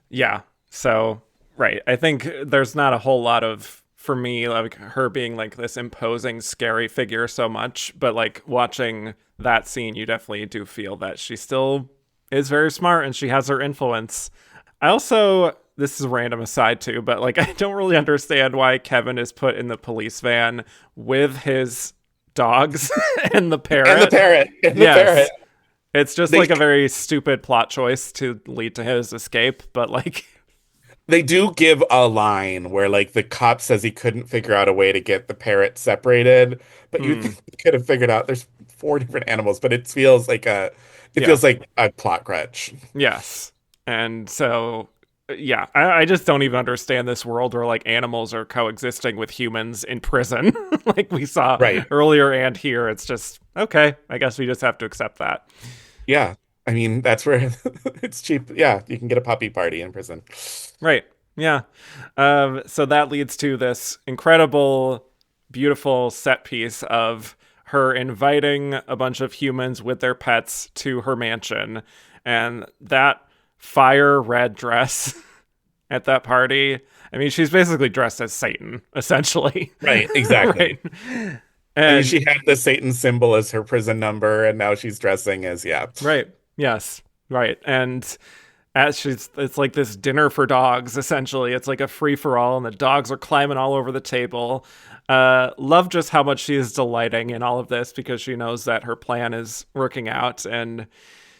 Yeah. So, right. I think there's not a whole lot of, for me, like her being like this imposing, scary figure so much, but like watching that scene, you definitely do feel that she still is very smart and she has her influence. I also, this is a random aside too, but like I don't really understand why Kevin is put in the police van with his dogs and the And the parrot. parrot, and the parrot. Yes. It's just They like a very stupid plot choice to lead to his escape, but like, they do give a line where like the cop says he couldn't figure out a way to get the parrot separated, but you hmm, could have figured out there's four different animals, but it yeah, feels like a plot crutch. yes. And so, yeah, I just don't even understand this world where like animals are coexisting with humans in prison, like we saw Right. earlier and here. It's just, okay, I guess we just have to accept that. Yeah. I mean, that's where it's cheap. Yeah, you can get a puppy party in prison. Right. Yeah. So that leads to this incredible, beautiful set piece of her inviting a bunch of humans with their pets to her mansion. And that fire red dress at that party. I mean, she's basically dressed as Satan, essentially. Right, exactly. Right. I mean, And she had the Satan symbol as her prison number, and now she's dressing as, yeah. right. Yes. Right. And as it's like this dinner for dogs, essentially. It's like a free for all, and the dogs are climbing all over the table. Love just how much she is delighting in all of this because she knows that her plan is working out. And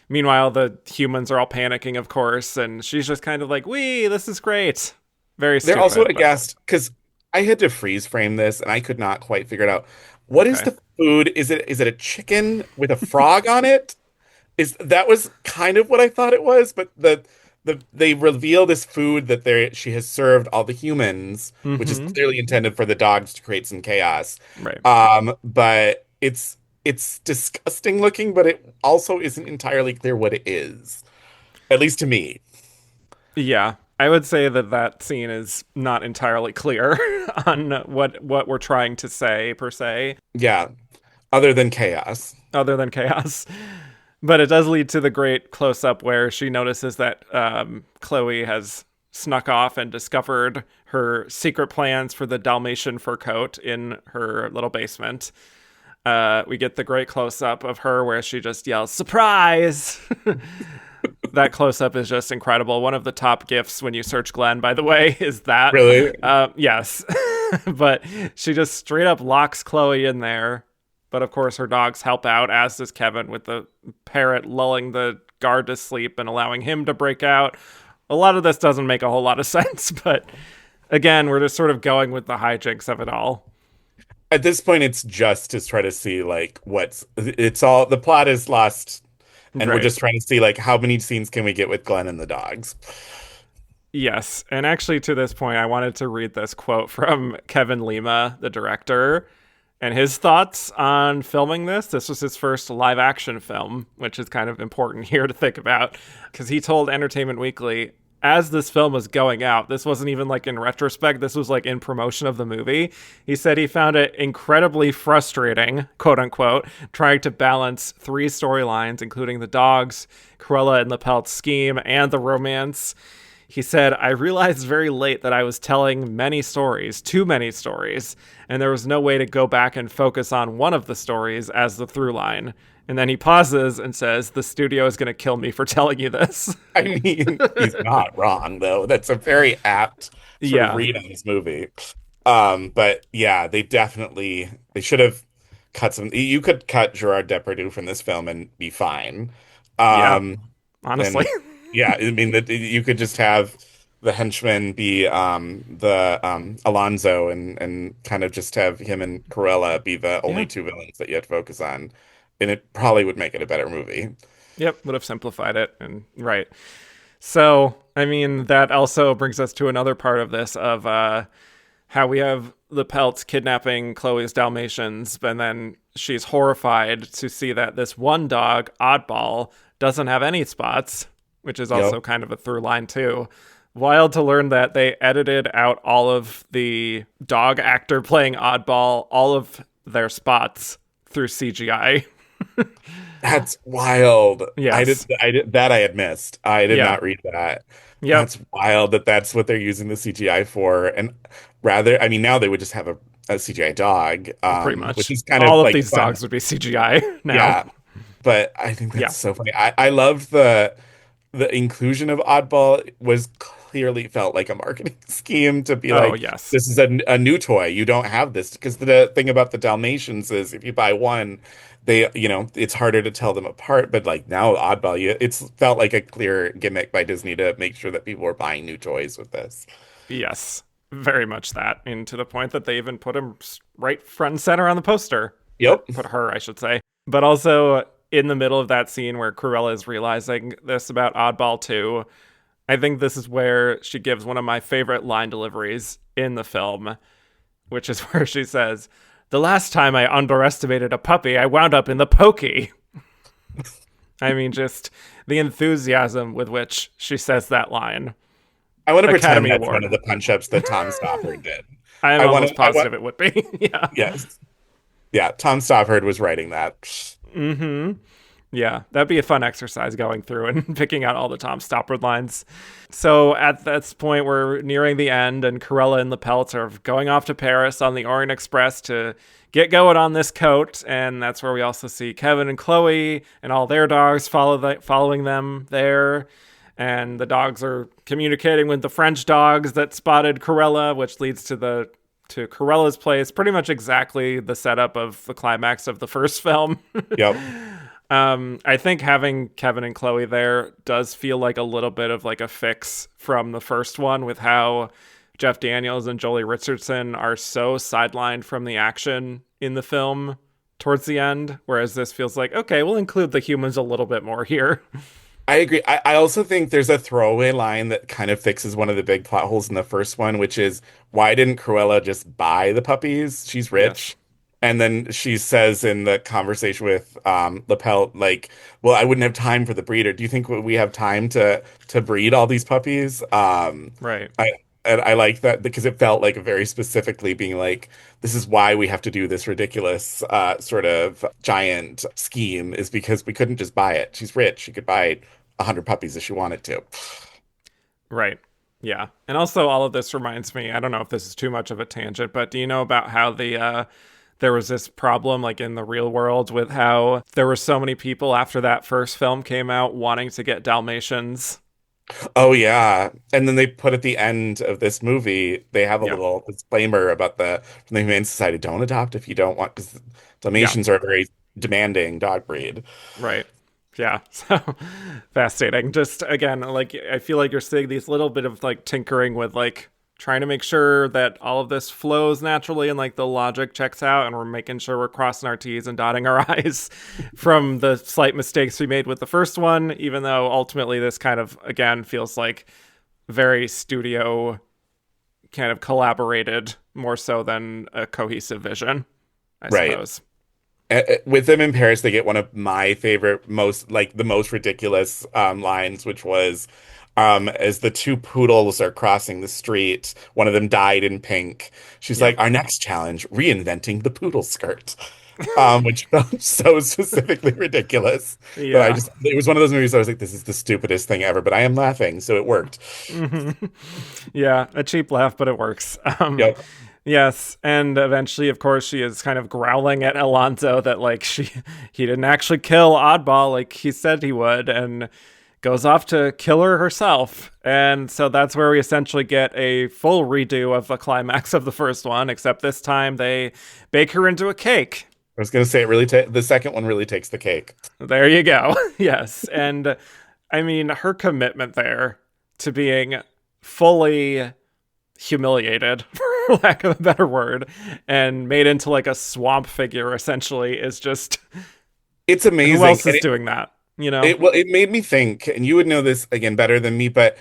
meanwhile, the humans are all panicking, of course, and she's just kind of like, "Wee, this is great." Very They're also stupid, but aghast because I had to freeze frame this, and I could not quite figure it out. What is okay. the food? Is it a chicken with a frog on it? Is that was kind of what I thought it was, but they reveal this food that she has served all the humans, which is Mm-hmm. clearly intended for the dogs to create some chaos. Right. But it's disgusting looking, but it also isn't entirely clear what it is, at least to me. Yeah, I would say that that scene is not entirely clear on what we're trying to say per se, Yeah, other than chaos. other than chaos. But it does lead to the great close up where she notices that Chloe has snuck off and discovered her secret plans for the Dalmatian fur coat in her little basement. We get the great close up of her where she just yells, "Surprise!" That close up is just incredible. One of the top gifts when you search Glenn, by the way, is that. Really? Yes. But she just straight up locks Chloe in there. But of course, her dogs help out, as does Kevin, with the parrot lulling the guard to sleep and allowing him to break out. A lot of this doesn't make a whole lot of sense, but again, we're just sort of going with the hijinks of it all. At this point, it's just to try to see like it's all the plot is lost, and we're Right. just trying to see like how many scenes can we get with Glenn and the dogs. Yes. And actually, to this point, I wanted to read this quote from Kevin Lima, the director, and his thoughts on filming this. This was his first live action film, which is kind of important here to think about because he told Entertainment Weekly, as this film was going out, this wasn't even like in retrospect, this was like in promotion of the movie. He said he found it incredibly frustrating, quote unquote, trying to balance three storylines, including the dogs, Cruella and the Pelt's scheme, and the romance. He said, I realized very late that I was telling many stories, too many stories, and there was no way to go back and focus on one of the stories as the through line. And then he pauses and says, the studio is going to kill me for telling you this. I mean, he's not wrong though. That's a very apt sort of Yeah. read on this movie. But yeah, they should have cut some. You could cut Gerard Depardieu from this film and be fine. Yeah. Um, Honestly. and yeah, I mean that you could just have the henchman be the Alonzo and kind of just have him and Cruella be the Yeah. only two villains that you have to focus on, and it probably would make it a better movie. Yep. Would have simplified it. And right. So, I mean, that also brings us to another part of this of how we have the Pelts kidnapping Chloe's Dalmatians, and then she's horrified to see that this one dog, Oddball, doesn't have any spots, which is also Yep. kind of a through line too. Wild to learn that they edited out all of the dog actor playing Oddball, all of their spots through CGI. That's wild. Yes. I had missed. I did Yeah. not read that. Yep. That's wild that that's what they're using the CGI for. And rather, I mean, now they would just have a CGI dog, Pretty which much. is kind of All of like these fun. dogs would be CGI now. Yeah. But I think Yeah. that's so funny. I love the inclusion of Oddball was clearly felt like a marketing scheme to be Oh, like, yes. this is a new toy. You don't have this. Because the thing about the Dalmatians is if you buy one, it's harder to tell them apart. But like now, Oddball, it's felt like a clear gimmick by Disney to make sure that people were buying new toys with this. Yes. Very much that. And to the point that they even put him right front and center on the poster. Yep. Put her, I should say. But also in the middle of that scene where Cruella is realizing this about Oddball 2, I think this is where she gives one of my favorite line deliveries in the film, which is where she says, the last time I underestimated a puppy, I wound up in the pokey. I mean, just the enthusiasm with which she says that line. I want to pretend Academy that's one Award. of the punch-ups that Tom Stoppard did. I am I want almost to, I positive want, it would be. Yeah. yes. Yeah, Tom Stoppard was writing that. Mm-hmm. Yeah, that'd be a fun exercise going through and picking out all the Tom Stoppard lines. So at this point, we're nearing the end, and Corella and the Pelts are going off to Paris on the Orient Express to get going on this coat. And that's where we also see Kevin and Chloe and all their dogs following them there. And the dogs are communicating with the French dogs that spotted Corella, which leads to Corella's place. Pretty much exactly the setup of the climax of the first film. Yep. I think having Kevin and Chloe there does feel like a little bit of like a fix from the first one with how Jeff Daniels and Jolie Richardson are so sidelined from the action in the film towards the end, whereas this feels like, okay, we'll include the humans a little bit more here. I agree. I also think there's a throwaway line that kind of fixes one of the big plot holes in the first one, which is why didn't Cruella just buy the puppies? She's Yes. rich. And then she says in the conversation with Lapel, like, well, I wouldn't have time for the breeder. Do you think we have time to breed all these puppies? Right. I like that because it felt like very specifically being like, this is why we have to do this ridiculous sort of giant scheme is because we couldn't just buy it. She's rich. She could buy 100 puppies if she wanted to. Right. Yeah. And also all of this reminds me, I don't know if this is too much of a tangent, but do you know about how there was this problem like in the real world with how there were so many people after that first film came out wanting to get Dalmatians? Oh yeah. And then they put at the end of this movie, they have a Yeah. little disclaimer about from the Humane Society, don't adopt if you don't want, because Yeah. Dalmatians are a very demanding dog breed. Right. Yeah. So fascinating. Just again, like I feel like you're seeing these little bit of like tinkering with like trying to make sure that all of this flows naturally and like the logic checks out, and we're making sure we're crossing our T's and dotting our I's from the slight mistakes we made with the first one, even though ultimately this kind of, again, feels like very studio kind of collaborated more so than a cohesive vision, I Right. suppose. With them in Paris, they get one of my favorite, most like the most ridiculous lines, which was as the two poodles are crossing the street, one of them dyed in pink. She's Yeah. like, "Our next challenge, reinventing the poodle skirt," which felt so specifically ridiculous that I Yeah. just, it was one of those movies I was like, "This is the stupidest thing ever," but I am laughing, so it worked. Hmm. Yeah, a cheap laugh, but it works. Yep. Yes, and eventually, of course, she is kind of growling at Alonso that like he didn't actually kill Oddball like he said he would, and goes off to kill her herself. And so that's where we essentially get a full redo of the climax of the first one, except this time they bake her into a cake. I was gonna say it really ta the second one really takes the cake. There you go. Yes, and I mean her commitment there to being fully humiliated, for lack of a better word, and made into like a swamp figure essentially is just It's who amazing. else is doing that, you know? It made me think, and you would know this again better than me, but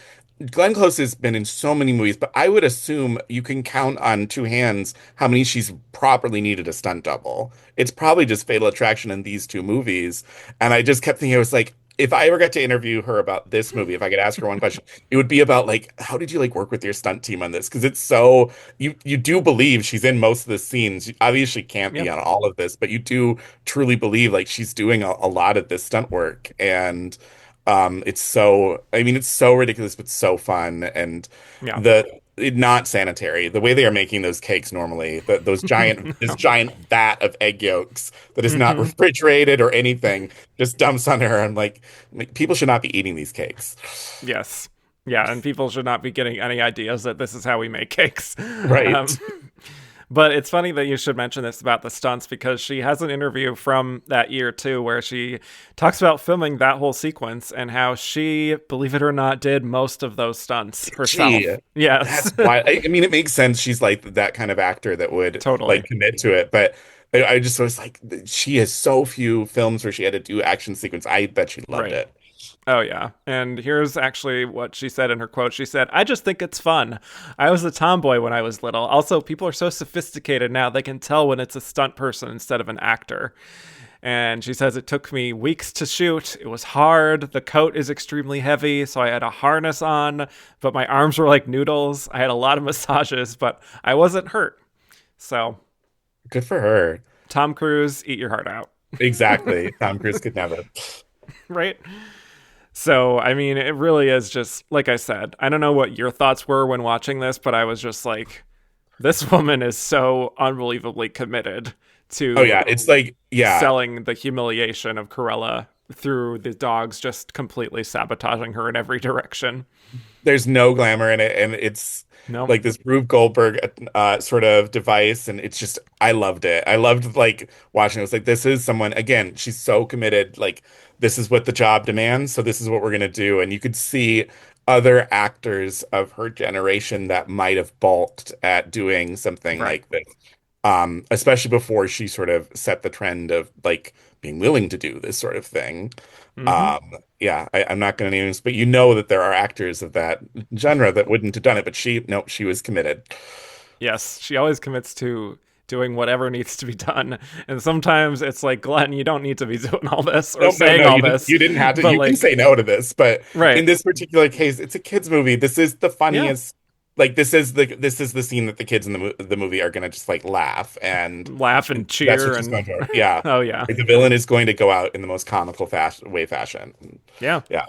Glenn Close has been in so many movies, but I would assume you can count on two hands how many she's properly needed a stunt double. It's probably just Fatal Attraction in these two movies. And I just kept thinking, I was like, if I ever got to interview her about this movie, if I could ask her one question, it would be about like, how did you like work with your stunt team on this? Because it's so you do believe she's in most of the scenes. She obviously can't be Yep. on all of this, but you do truly believe like she's doing a lot of this stunt work. And it's so, I mean, it's so ridiculous, but so fun. And Yeah. not sanitary. The way they are making those cakes normally, this No. giant vat of egg yolks that is not Hmm. refrigerated or anything, just dumps on her. I'm like, people should not be eating these cakes. Yes. Yeah, and people should not be getting any ideas that this is how we make cakes. Right. Um, but it's funny that you should mention this about the stunts because she has an interview from that year too where she talks about filming that whole sequence and how she, believe it or not, did most of those stunts Gee, herself. Yes. that's why. I mean, it makes sense. She's like that kind of actor that would Totally. like commit to it. But I just was like, she has so few films where she had to do action sequence. I bet she loved Right. it. Oh, yeah. And here's actually what she said in her quote. She said, I just think it's fun. I was a tomboy when I was little. Also, people are so sophisticated now, they can tell when it's a stunt person instead of an actor. And she says, it took me weeks to shoot. It was hard. The coat is extremely heavy, so I had a harness on, but my arms were like noodles. I had a lot of massages, but I wasn't hurt. So, Good for her. Tom Cruise, eat your heart out, Exactly. Tom Cruise could never. right? So, I mean, it really is just, like I said, I don't know what your thoughts were when watching this, but I was just like, this woman is so unbelievably committed Oh to yeah, it's like yeah. selling the humiliation of Cruella through the dogs just completely sabotaging her in every direction. There's no glamour in it, and it's Nope. like this Rube Goldberg sort of device, and it's just I loved it. I loved like watching it. It was like this is someone again. She's so committed. Like this is what the job demands, so this is what we're gonna do. And you could see other actors of her generation that might have balked at doing something Right. like this. Especially before she sort of set the trend of like being willing to do this sort of thing. Hmm. Yeah, I'm not going to name names, but you know that there are actors of that genre that wouldn't have done it, but no, she was committed. Yes, she always commits to doing whatever needs to be done. And sometimes it's like, Glenn, you don't need to be doing all this or No, no, saying no, all this. you didn't have to. But You can like, say no to this, but right. in this particular case, it's a kids movie. This is the Yeah. funniest. Like this is the scene that the kids in the movie are going to just like laugh, and Laugh and that's cheer what she's and going to. Yeah, oh yeah. like the villain is going to go out in the most comical fashion. Yeah. Yeah.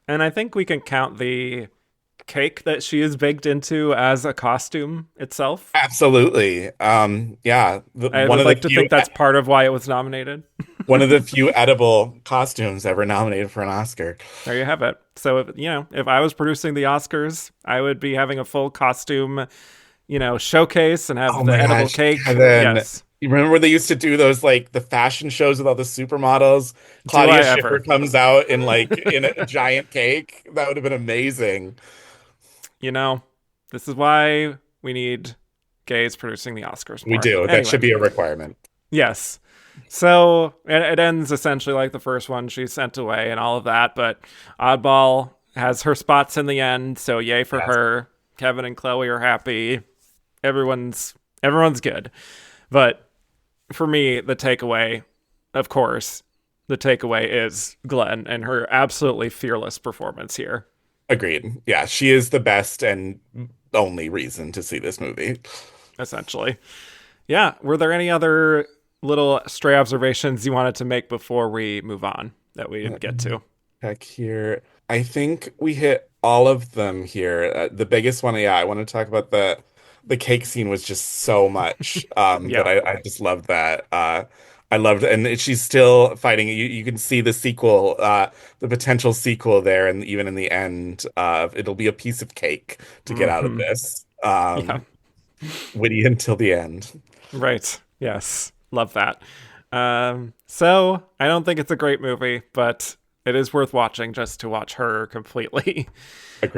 And I think we can count the cake that she is baked into as a costume itself. Absolutely. Yeah, I would like to think that's part of why it was nominated. one of the few edible costumes ever nominated for an Oscar. There you have it. So, if I was producing the Oscars, I would be having a full costume, showcase and Oh have the my edible gosh, cake. Kevin. Yes. You remember when they used to do those like the fashion shows with all the supermodels? Do I Claudia Schiffer ever? comes out in like in a giant cake. That would have been amazing. You know, This is why we need gays producing the Oscars We more. do. That Anyway, should be a requirement. yes. So it ends essentially like the first one. She's sent away and all of that, but Oddball has her spots in the end. So yay for Yes. her. Kevin and Chloe are happy. Everyone's good. But for me, the takeaway, of course, the takeaway is Glenn and her absolutely fearless performance here. Agreed. Yeah, she is the best and only reason to see this movie. Essentially. Yeah. Were there any other little stray observations you wanted to make before we move on that we didn't get to? Back here, I think we hit all of them here. The biggest one, yeah, I want to talk about the cake scene was just so much. That Yeah. I just loved that. I loved, and she's still fighting. You can see the sequel, the potential sequel there, and even in the end, it'll be a piece of cake to get out of Hmm. this. Yeah. Witty until the end. Right. Yes. Love that. So I don't think it's a great movie, but it is worth watching just to watch her completely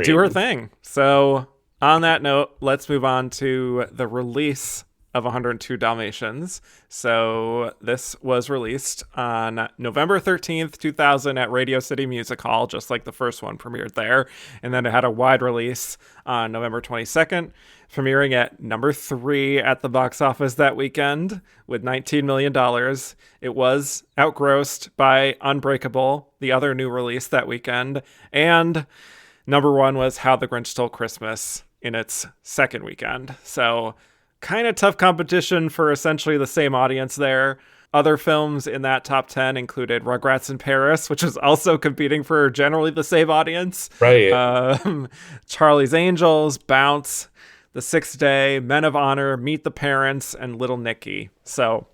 do her Agreed. thing. So on that note, let's move on to the release of 102 Dalmatians. So this was released on November 13th, 2000 at Radio City Music Hall, just like the first one premiered there. And then it had a wide release on November 22nd, premiering at number 3 at the box office that weekend with $19 million. It was outgrossed by Unbreakable, the other new release that weekend. And number 1 was How the Grinch Stole Christmas in its second weekend. So kind of tough competition for essentially the same audience there. Other films in that top 10 included Rugrats in Paris, which is also competing for generally the same audience. Right. Charlie's Angels, Bounce, The Sixth Day, Men of Honor, Meet the Parents, and Little Nicky. So,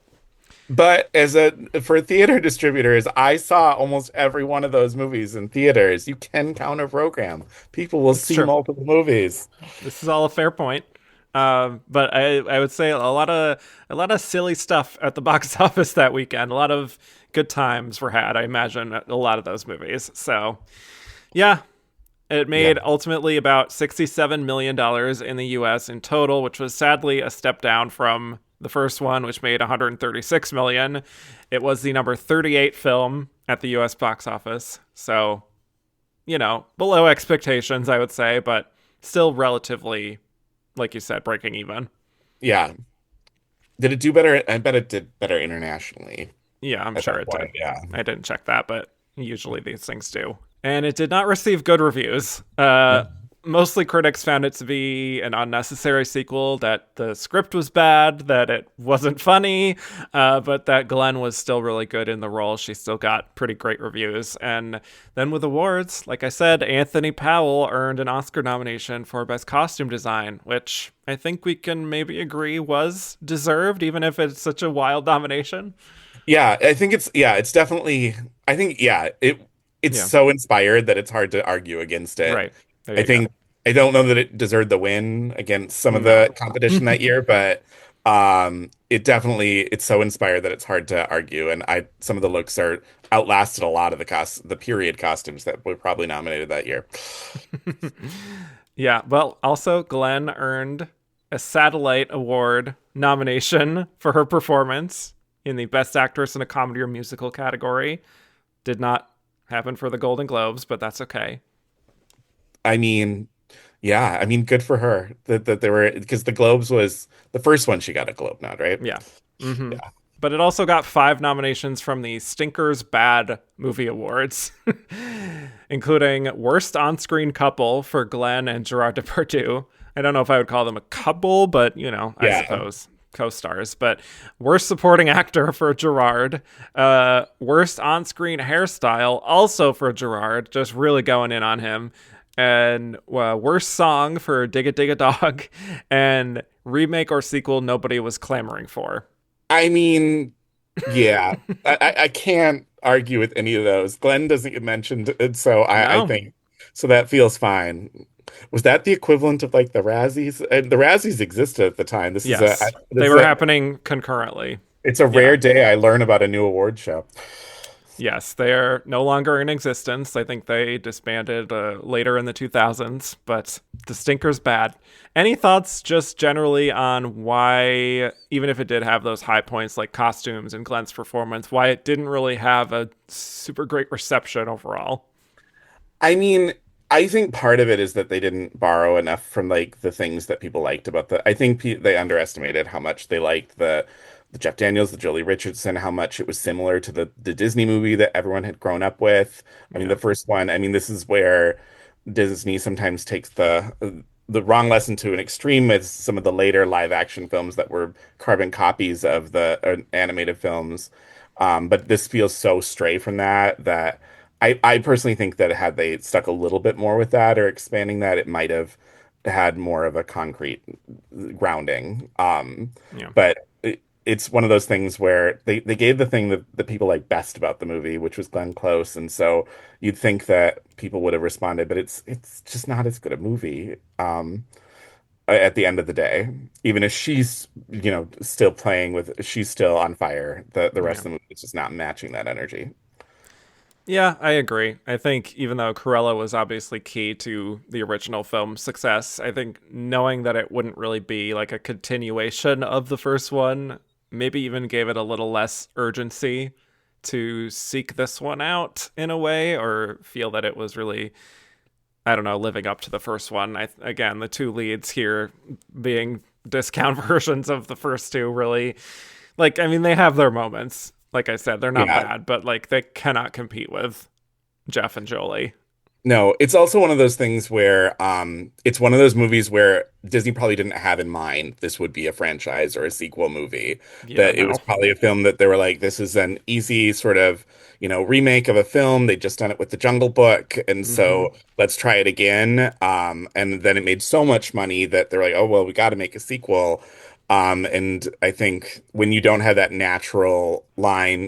But for theater distributors, I saw almost every one of those movies in theaters. You can counter program. People will it's see true. multiple movies. This is all a fair point. But I would say a lot of silly stuff at the box office that weekend. A lot of good times were had, I imagine, at a lot of those movies. So yeah, it Yeah. made ultimately about $67 million in the US in total, which was sadly a step down from the first one, which made 136 million. It was the number 38 film at the US box office. So, below expectations, I would say, but still relatively, like you said, breaking even. Yeah. Did it do better? I bet it did better internationally Yeah, I'm at sure that it did. point. Yeah. I didn't check that, but usually these things do. And it did not receive good reviews. Mostly critics found it to be an unnecessary sequel, that the script was bad, that it wasn't funny, but that Glenn was still really good in the role. She still got pretty great reviews. And then with awards, like I said, Anthony Powell earned an Oscar nomination for Best Costume Design, which I think we can maybe agree was deserved, even if it's such a wild nomination. Yeah, I think it's definitely I think it's Yeah, so inspired that it's hard to argue against it. right. There I you go. think I don't know that it deserved the win against some of No. the competition that year, but it's so inspired that it's hard to argue. And I some of the looks are outlasted a lot of the period costumes that were probably nominated that year. Yeah, well, also Glenn earned a Satellite Award nomination for her performance in the Best Actress in a Comedy or Musical category. Did not happen for the Golden Globes, but that's okay. I mean, yeah, I mean, good for her that there were because the Globes was the first one she got a Globe nod, right? Yeah. Hmm. Yeah. But it also got 5 nominations from the Stinkers Bad Movie Awards, including Worst On-Screen Couple for Glenn and Gerard Depardieu. I don't know if I would call them a couple, but, I Yeah. suppose co-stars. But Worst Supporting Actor for Gerard. Worst On-Screen Hairstyle also for Gerard, just really going in on him. And Worst Song for Digga Digga Dog. And Remake or Sequel nobody was clamoring for. I mean, yeah, I can't argue with any of those. Glenn doesn't get mentioned, and so I No. think so that feels fine. Was that the equivalent of like the Razzies? And the Razzies existed at the time. Yes. They This is were a happening concurrently. it's a Yeah. rare day I learn about a new award show. Yes, they are no longer in existence. I think they disbanded later in the 2000s, but the stinker's bad. Any thoughts just generally on why, even if it did have those high points like costumes and Glenn's performance, why it didn't really have a super great reception overall? I mean, I think part of it is that they didn't borrow enough from like the things that people liked about I think they underestimated how much they liked the Jeff Daniels, the Jolie Richardson, how much it was similar to the Disney movie that everyone had grown up with. I mean, Yeah, the first one, I mean, this is where Disney sometimes takes the wrong lesson to an extreme with some of the later live action films that were carbon copies of the animated films. But this feels so stray from that I personally think that had they stuck a little bit more with that or expanding that, it might have had more of a concrete grounding. yeah, But it's one of those things where they gave the thing that the people like best about the movie, which was Glenn Close, and so you'd think that people would have responded, but it's just not as good a movie. At the end of the day, even if she's still playing with, she's still on fire. The rest yeah. of the movie is just not matching that energy. Yeah, I agree. I think even though Cruella was obviously key to the original film's success, I think knowing that it wouldn't really be like a continuation of the first one maybe even gave it a little less urgency to seek this one out in a way or feel that it was really, I don't know, living up to the first one. Again, the two leads here being discount versions of the first two really, like, I mean, they have their moments. Like I said, they're not Yeah. bad, but like they cannot compete with Jeff and Jolie. No, it's also one of those things where it's one of those movies where Disney probably didn't have in mind this would be a franchise or a sequel movie. Yeah, That it was no. probably a film that they were like, this is an easy sort of, remake of a film. They just done it with The Jungle Book, and Hmm. so let's try it again. And then it made so much money that they're like, oh well, we got to make a sequel. And I think when you don't have that natural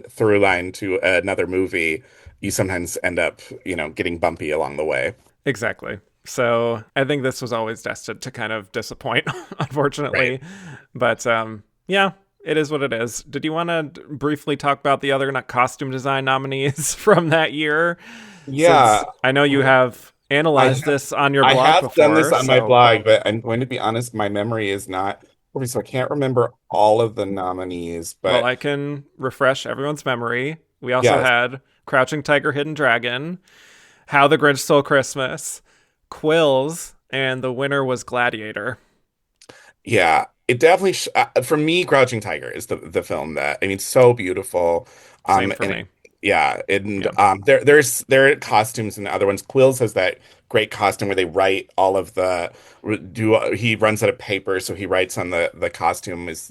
through line to another movie, you sometimes end up, getting bumpy along the way. Exactly. So I think this was always destined to kind of disappoint, Right. unfortunately. But yeah, it is what it is. Did you want to briefly talk about the other costume design nominees from that year? Yeah. Since I know you have I analyzed have this on your I blog have done this before, on my so blog, but I'm going to be honest, my memory is not so I can't remember all of the nominees, well, but I can refresh everyone's memory. We also yes, had Crouching Tiger, Hidden Dragon, How the Grinch Stole Christmas, Quills, and the winner was Gladiator. yeah, it definitely for me, Crouching Tiger is the film that I mean, so beautiful. Same for And me. yeah, and Yeah. there are costumes in the other ones. Quills has that great costume where they write all of the do he runs out of paper, so he writes on the costume is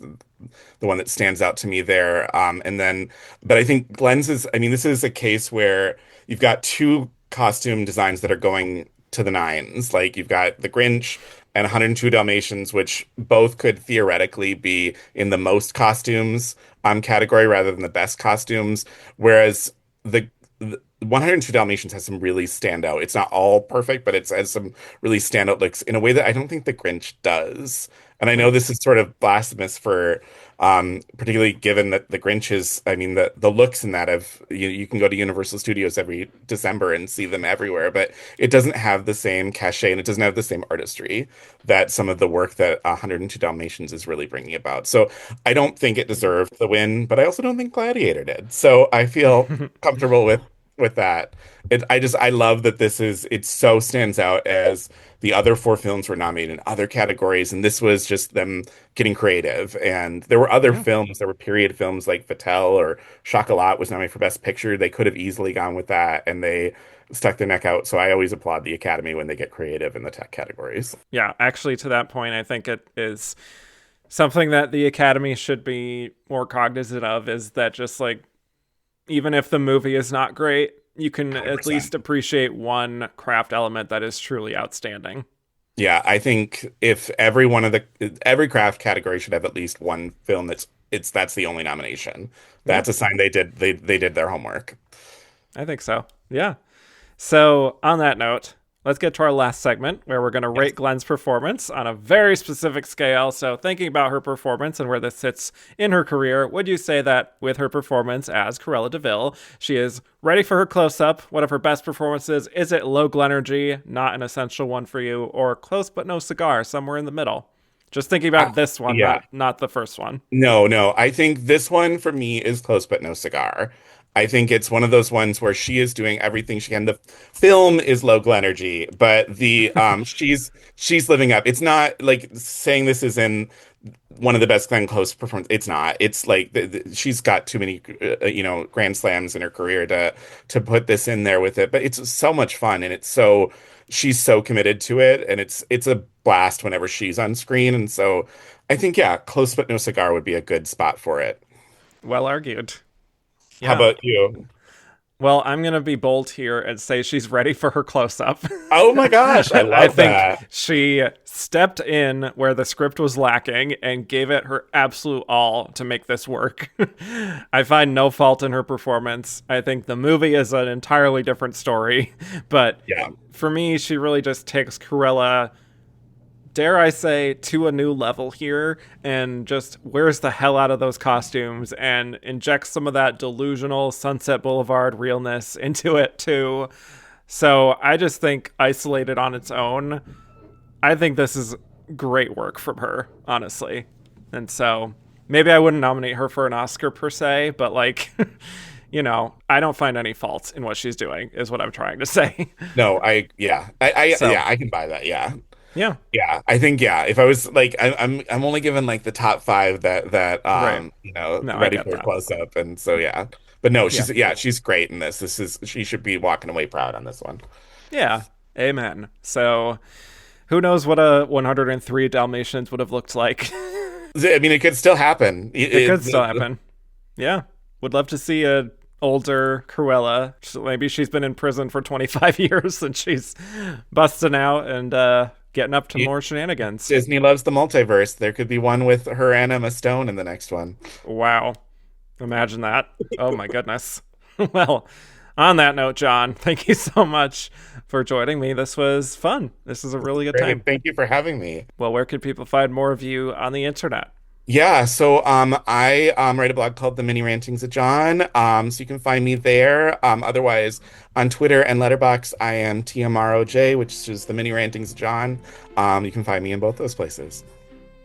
the one that stands out to me there. And then, but I think Glenn's is, I mean, this is a case where you've got two costume designs that are going to the nines. Like you've got the Grinch and 102 Dalmatians, which both could theoretically be in the most costumes category rather than the best costumes. Whereas the 102 Dalmatians has some really standout. It's not all perfect, but it has some really standout looks in a way that I don't think the Grinch does. And I Hmm. know this is sort of blasphemous for particularly given that the Grinch is, I mean, the looks in that of you can go to Universal Studios every December and see them everywhere, but it doesn't have the same cachet and it doesn't have the same artistry that some of the work that 102 Dalmatians is really bringing about. So I don't think it deserved the win, but I also don't think Gladiator did. So I feel comfortable with that. I love that it so stands out as the other four films were nominated in other categories, and this was just them getting creative. And there were other Yeah. films, there were period films like Fatale or Chocolat was nominated for Best Picture. They could have easily gone with that, and they stuck their neck out. So I always applaud the Academy when they get creative in the tech categories. Yeah. Actually, to that point, I think it is something that the Academy should be more cognizant of is that just like, even if the movie is not great, you can at 100%. least appreciate one craft element that is truly outstanding. Yeah, I think if every craft category should have at least one film that's the only nomination. Yeah. That's a sign they did their homework. I think so. Yeah. So, on that note, let's get to our last segment where we're going to rate Glenn's performance on a very specific scale. So thinking about her performance and where this sits in her career, would you say that with her performance as Cruella de Vil, she is ready for her close-up, one of her best performances? Is it low Glenergy, not an essential one for you, or close but no cigar, somewhere in the middle? Just thinking about this one, not the first one. No. I think this one for me is close but no cigar. I think it's one of those ones where she is doing everything she can. The film is low energy, but the she's living up. It's not like saying this is in one of the best Glenn Close performances. It's not. It's like she's got too many grand slams in her career to put this in there with it. But it's so much fun, and she's so committed to it, and it's a blast whenever she's on screen. And so I think close but no cigar would be a good spot for it. Well argued. How about you? Well, I'm going to be bold here and say she's ready for her close-up. Oh my gosh, I love that. She stepped in where the script was lacking and gave it her absolute all to make this work. I find no fault in her performance. I think the movie is an entirely different story. But for me, she really just takes Cruella, dare I say, to a new level here and just wears the hell out of those costumes and injects some of that delusional Sunset Boulevard realness into it too. So I just think isolated on its own, I think this is great work from her, honestly. And so maybe I wouldn't nominate her for an Oscar per se, but like, I don't find any fault in what she's doing is what I'm trying to say. No, I can buy that. Yeah. Yeah. I think if I was like I'm only given like the top 5 that right. ready for a close up, and so but no, she's great in this. She should be walking away proud on this one. Yeah, amen. So who knows what a 103 Dalmatians would have looked like. I mean, it could still happen. It could still happen. Yeah, would love to see a older Cruella. Maybe she's been in prison for 25 years and she's busting out and getting up to more shenanigans. Disney loves the multiverse. There could be one with her and Emma Stone in the next one. Wow. Imagine that. Oh my goodness. Well, on that note, John, thank you so much for joining me. This was fun. This is a really good time. Thank you for having me. Well, where can people find more of you on the internet? Yeah, so I write a blog called The Mini Rantings of John. So you can find me there. Otherwise, on Twitter and Letterboxd, I am TMROJ, which is The Mini Rantings of John. You can find me in both those places.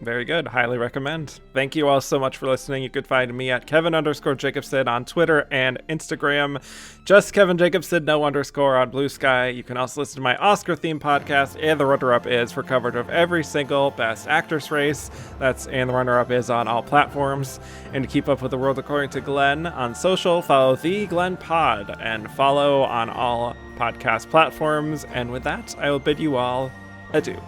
Very good. Highly recommend. Thank you all so much for listening. You could find me at Kevin_Jacobsen on Twitter and Instagram. Just Kevin Jacobsen, no underscore on Blue Sky. You can also listen to my Oscar-themed podcast, And the Runner-Up Is, for coverage of every single Best Actress race. That's And the Runner-Up Is on all platforms. And to keep up with the world according to Glenn on social, follow The Glenn Pod and follow on all podcast platforms. And with that, I will bid you all adieu.